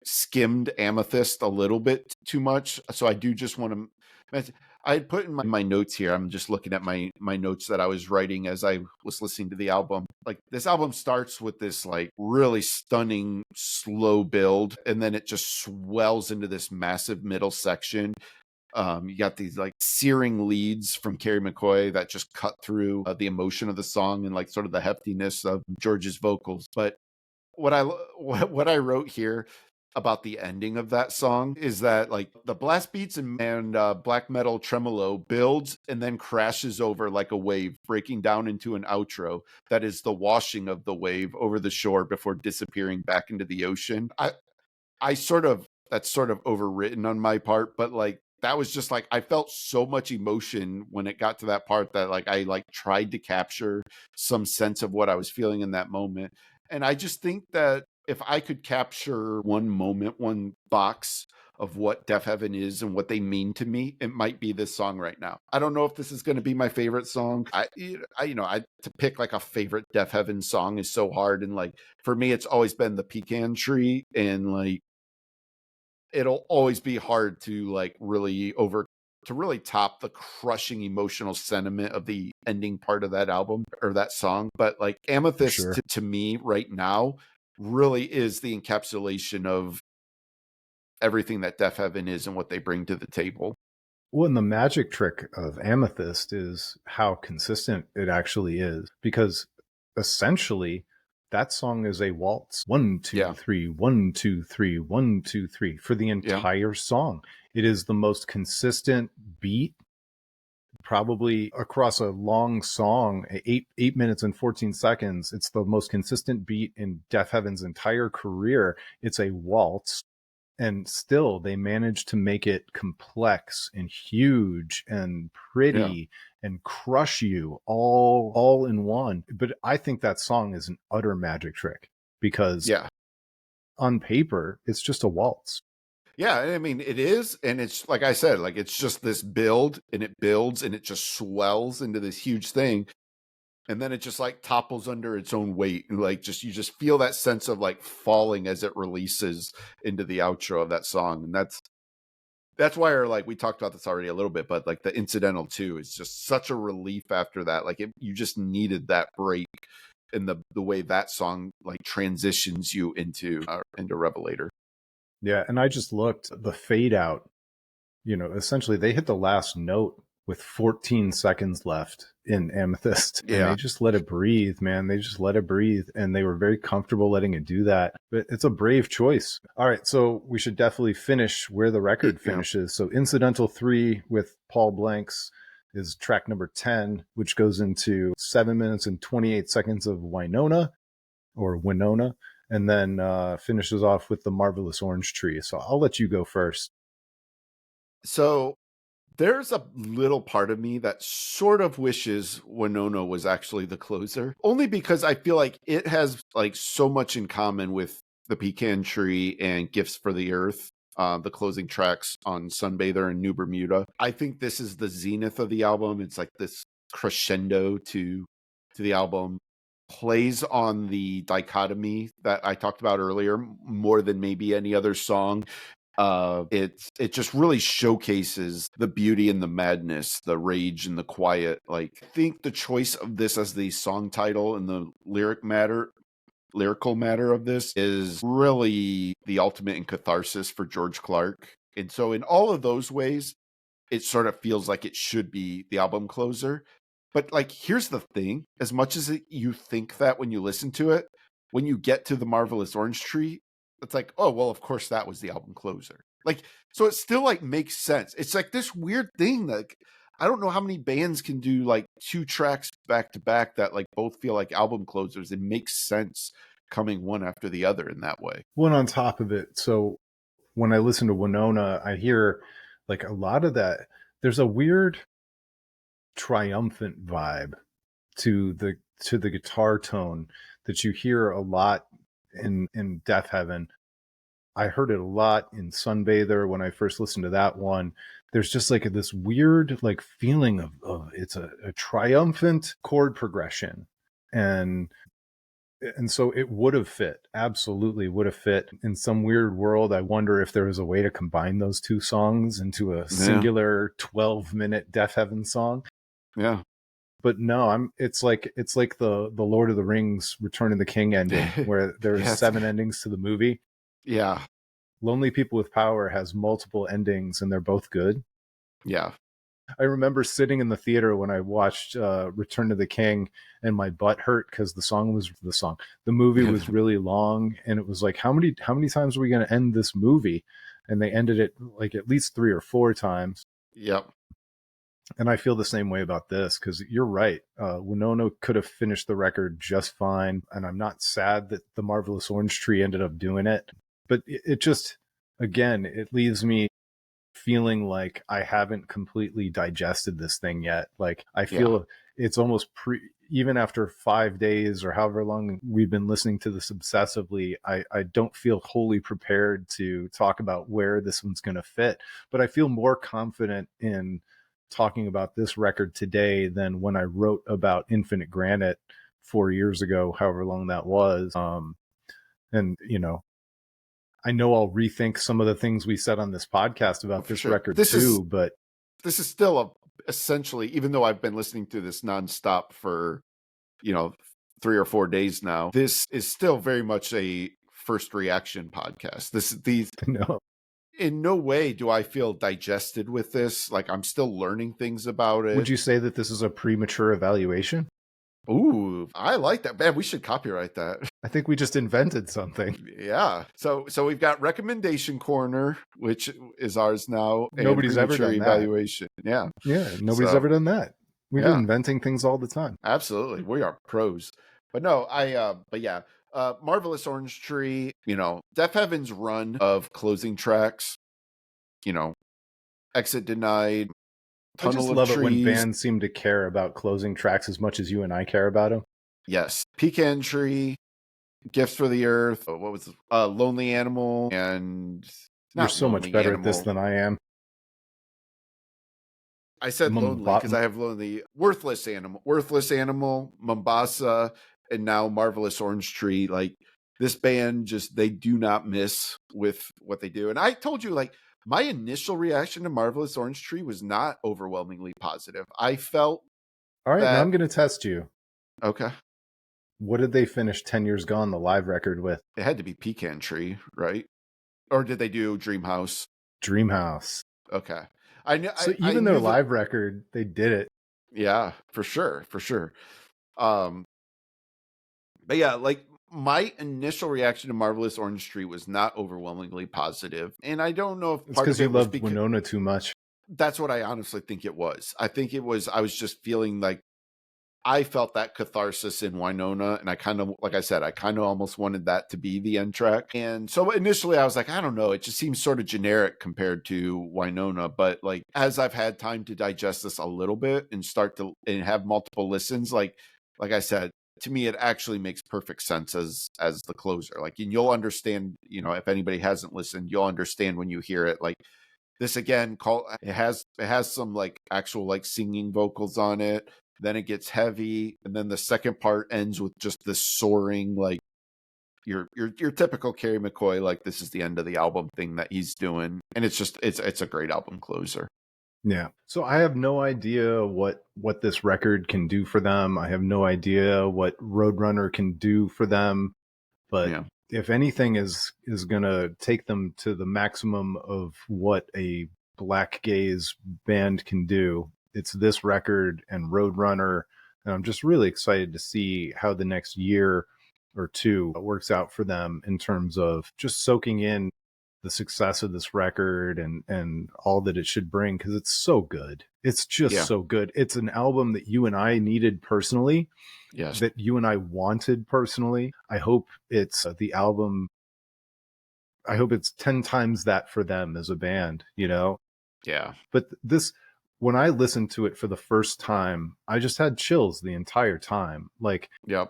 skimmed Amethyst a little bit too much. So I do just want to mention, I had put in my notes here. I'm just looking at my notes that I was writing as I was listening to the album. This album starts with this really stunning slow build, and then it just swells into this massive middle section. You got these searing leads from Kerry McCoy that just cut through the emotion of the song and sort of the heftiness of George's vocals. But what I wrote here about the ending of that song is that the blast beats and black metal tremolo builds and then crashes over like a wave, breaking down into an outro that is the washing of the wave over the shore before disappearing back into the ocean. That's sort of overwritten on my part, but that was just I felt so much emotion when it got to that part that I tried to capture some sense of what I was feeling in that moment. And I just think that if I could capture one moment, one box of what Deafheaven is and what they mean to me, it might be this song right now. I don't know if this is going to be my favorite song. To pick a favorite Deafheaven song is so hard. And for me, it's always been the Pecan Tree, and it'll always be hard to really top the crushing emotional sentiment of the ending part of that album or that song. But Amethyst, Sure. to me right now, really is the encapsulation of everything that Deafheaven is and what they bring to the table. Well, and the magic trick of Amethyst is how consistent it actually is, because essentially that song is a waltz. 1, 2, 3, 1, 2, 3, 1, 2, 3 for the entire song. It is the most consistent beat probably across a long song, 8 minutes and 14 seconds. It's the most consistent beat in Deafheaven's entire career. It's a waltz, and still they managed to make it complex and huge and pretty and crush you all in one. But I think that song is an utter magic trick because on paper it's just a waltz. Yeah, I mean, it is. And it's like I said, like it's just this build and it builds and it just swells into this huge thing. And then it just like topples under its own weight. And like just, you just feel that sense of like falling as it releases into the outro of that song. And that's why, like, we talked about this already a little bit, but like the incidental too is just such a relief after that. Like you just needed that break in the way that song like transitions you into Revelator. Yeah, and I just looked the fade out, essentially they hit the last note with 14 seconds left in Amethyst, and they just let it breathe, man. They just let it breathe, and they were very comfortable letting it do that. But it's a brave choice. All right, so we should definitely finish where the record finishes. So Incidental 3 with Paul Blanks is track number 10, which goes into 7 minutes and 28 seconds of Winona, and then finishes off with the Marvelous Orange Tree. So I'll let you go first. So there's a little part of me that sort of wishes Winona was actually the closer, only because I feel like it has like so much in common with the Pecan Tree and Gifts for the Earth, the closing tracks on Sunbather and New Bermuda. I think this is the zenith of the album. It's like this crescendo to the album. Plays on the dichotomy that I talked about earlier more than maybe any other song. It just really showcases the beauty and the madness, the rage and the quiet. Like, I think the choice of this as the song title and the lyrical matter of this is really the ultimate in catharsis for George Clark. And so in all of those ways, it sort of feels like it should be the album closer. But like, here's the thing, as much as you think that when you listen to it, when you get to the Marvelous Orange Tree, it's like, oh, well, of course that was the album closer. Like, so it still like makes sense. It's like this weird thing that like, I don't know how many bands can do like 2 tracks back to back that like both feel like album closers. It makes sense coming one after the other in that way. One on top of it. So when I listen to Winona, I hear like a lot of that. There's a weird triumphant vibe to the guitar tone that you hear a lot in Deafheaven. I heard it a lot in Sunbather when I first listened to that one. There's just like this weird like feeling of it's a triumphant chord progression, and so it would have fit, absolutely would have fit. In some weird world, I wonder if there was a way to combine those two songs into a singular 12-minute Deafheaven song. Yeah. But no, it's like the Lord of the Rings Return of the King ending where there's 7 endings to the movie. Yeah. Lonely People with Power has multiple endings and they're both good. Yeah. I remember sitting in the theater when I watched Return of the King, and my butt hurt because the movie was really long, and it was like, how many times are we going to end this movie? And they ended it like at least 3 or 4 times. Yep. And I feel the same way about this, because you're right. Winona could have finished the record just fine, and I'm not sad that the Marvelous Orange Tree ended up doing it. But it just, again, it leaves me feeling like I haven't completely digested this thing yet. Like, I feel it's almost even after 5 days or however long we've been listening to this obsessively, I don't feel wholly prepared to talk about where this one's going to fit. But I feel more confident in talking about this record today than when I wrote about Infinite Granite 4 years ago, however long that was. And, I know I'll rethink some of the things we said on this podcast about this record but this is still essentially, even though I've been listening to this nonstop for, 3 or 4 days now, this is still very much a first reaction podcast. No. In no way do I feel digested with this. Like, I'm still learning things about it. Would you say that this is a premature evaluation? Ooh, I like that. Man, we should copyright that. I think we just invented something. Yeah. So we've got recommendation corner, which is ours now, and Nobody's ever premature done that. evaluation. Yeah. Yeah, nobody's So ever done that. We've been yeah, inventing things all the time. absolutely. We are pros. But no, but yeah, Marvelous Orange Tree, Deafheaven's run of closing tracks, you know, Exit Denied, I just Tunnel of love it when Trees. bands seem to care about closing tracks as much as you and I care about them. Yes. Pecan Tree, Gifts for the Earth. What was Lonely Animal and You're not so much Lonely better at this Animal. than I am. I said lonely because I have lonely. Worthless Animal, Mombasa, and now Marvelous Orange Tree. Like this band, just they do not miss with what they do. And I told you, like my initial reaction to Marvelous Orange Tree was not overwhelmingly positive. I felt All right, now that I'm going to test you. okay, What did they finish 10 Years Gone, the live record with? it had to be Pecan Tree, right? Or did they do Dream House? Dreamhouse. Okay, I knew. So I even their knew that. live record, they did it. Yeah, for sure, for sure. Um, But yeah, like my initial reaction to Marvelous Orange Tree was not overwhelmingly positive. And I don't know if It's part because of you it was loved because Winona too much. that's what I honestly think it was. I think it was, I was just feeling like I felt that catharsis in Winona. And I kind of, like I said, I kind of almost wanted that to be the end track. And so initially I was like, I don't know. It just seems sort of generic compared to Winona. But like, as I've had time to digest this a little bit and start to and have multiple listens, like I said, to me, it actually makes perfect sense as the closer. Like, and you'll understand, if anybody hasn't listened, you'll understand when you hear it. Like this again, it has some like actual like singing vocals on it. Then it gets heavy, and then the second part ends with just this soaring, like your typical Kerry McCoy, like this is the end of the album thing that he's doing, and it's a great album closer. Yeah. So I have no idea what this record can do for them. I have no idea what Roadrunner can do for them. But Yeah, if anything is going to take them to the maximum of what a black gaze band can do, it's this record and Roadrunner. And I'm just really excited to see how the next year or two works out for them in terms of just soaking in the success of this record and all that it should bring, because it's so good. It's just yeah, so good. It's an album that you and I needed personally, yes, that you and I wanted personally. I hope it's the album. I hope it's 10 times that for them as a band, yeah, But this, when I listened to it for the first time, I just had chills the entire time. Like, yep,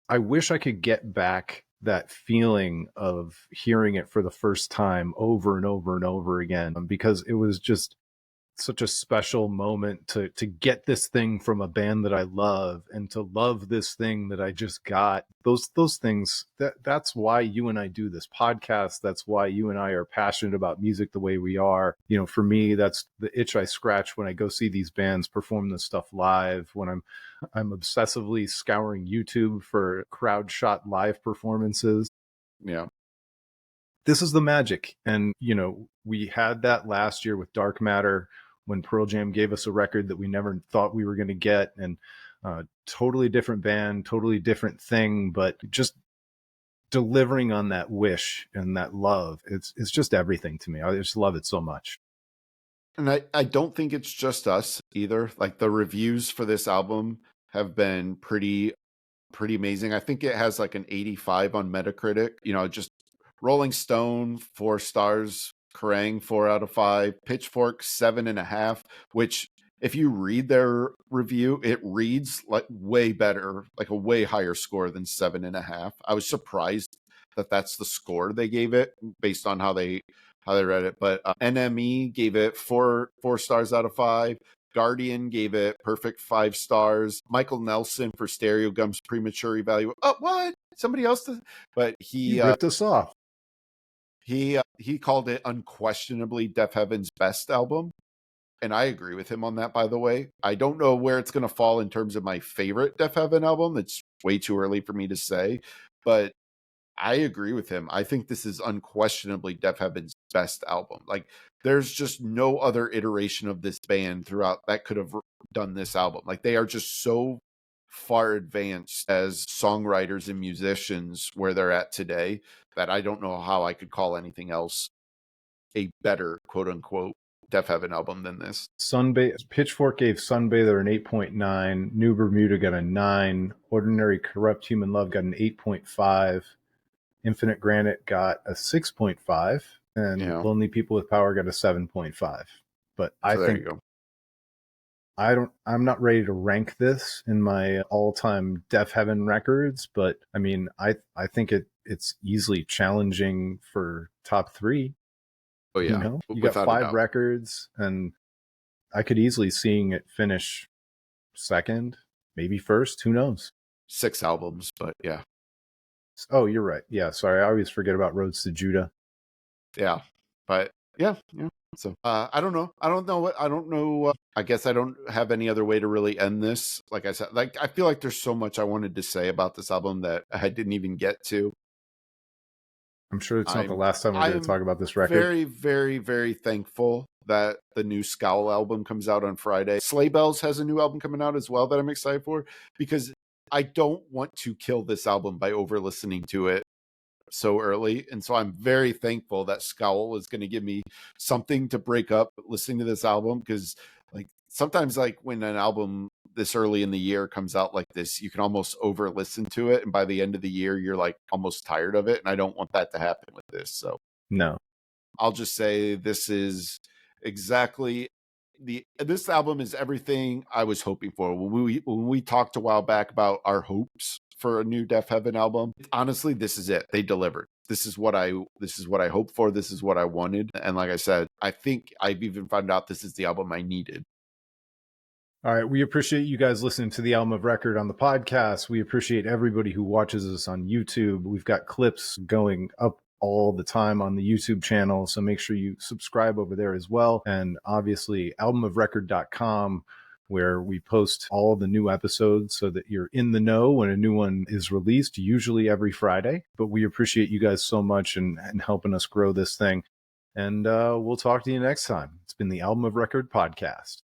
I wish I could get back that feeling of hearing it for the first time over and over and over again, because it was just such a special moment to get this thing from a band that I love and to love this thing that I just got. Those things, that's why you and I do this podcast. That's why you and I are passionate about music the way we are. For me, that's the itch I scratch when I go see these bands perform this stuff live, when I'm obsessively scouring YouTube for crowd shot live performances. yeah, This is the magic. And, we had that last year with Dark Matter when Pearl Jam gave us a record that we never thought we were going to get. And totally different band, totally different thing, but just delivering on that wish and that love. It's just everything to me. I just love it so much. and I don't think it's just us either. Like the reviews for this album have been pretty amazing. I think it has like an 85 on Metacritic. Just Rolling Stone 4 stars, Kerrang 4 out of 5, Pitchfork 7.5. Which, if you read their review, it reads like way better, like a way higher score than 7.5. I was surprised that that's the score they gave it based on how they read it. But NME gave it 4 stars out of 5. Guardian gave it perfect 5 stars. Michael Nelson for Stereo Gum's premature evaluation. Oh, what? Somebody else does? But You ripped us off. he called it unquestionably Deafheaven's best album. And I agree with him on that, by the way. I don't know where it's going to fall in terms of my favorite Deafheaven album. It's way too early for me to say. But I agree with him. I think this is unquestionably Deafheaven's best album. Like, there's just no other iteration of this band throughout that could have done this album. Like, they are just so far advanced as songwriters and musicians where they're at today that I don't know how I could call anything else a better quote unquote Deafheaven album than this. Pitchfork gave Sunbather an 8.9, New Bermuda got a 9, Ordinary Corrupt Human Love got an 8.5, Infinite Granite got a 6.5, and Lonely People with Power got a 7.5. But I think I'm not ready to rank this in my all-time Deafheaven records, but I mean, I think it's easily challenging for top 3. Oh yeah, you know, you got 5 records, and I could easily seeing it finish second, maybe first. Who knows? 6 albums, but yeah. Oh, you're right. Yeah, sorry, I always forget about Roads to Judah. Yeah, but yeah. So I don't know. I guess I don't have any other way to really end this. Like I said, like I feel like there's so much I wanted to say about this album that I didn't even get to. I'm sure it's not the last time we're going to talk about this record. Very, very, very thankful that the new Scowl album comes out on Friday. Sleigh Bells has a new album coming out as well that I'm excited for, because I don't want to kill this album by over listening to it so early. And so I'm very thankful that Scowl is going to give me something to break up listening to this album, because like sometimes like when an album this early in the year comes out like this, you can almost over listen to it, and by the end of the year you're like almost tired of it, and I don't want that to happen with this. So no, I'll just say this is exactly this album is everything I was hoping for. When we talked a while back about our hopes for a new Deafheaven album, honestly, this is it. They delivered. This is what I hoped for. This is what I wanted. And like I said, I think I've even found out this is the album I needed. All right. We appreciate you guys listening to the Album of Record on the podcast. We appreciate everybody who watches us on YouTube. We've got clips going up all the time on the YouTube channel, so make sure you subscribe over there as well. And obviously albumofrecord.com, where we post all the new episodes so that you're in the know when a new one is released, usually every Friday. But we appreciate you guys so much and helping us grow this thing. And we'll talk to you next time. It's been the Album of Record podcast.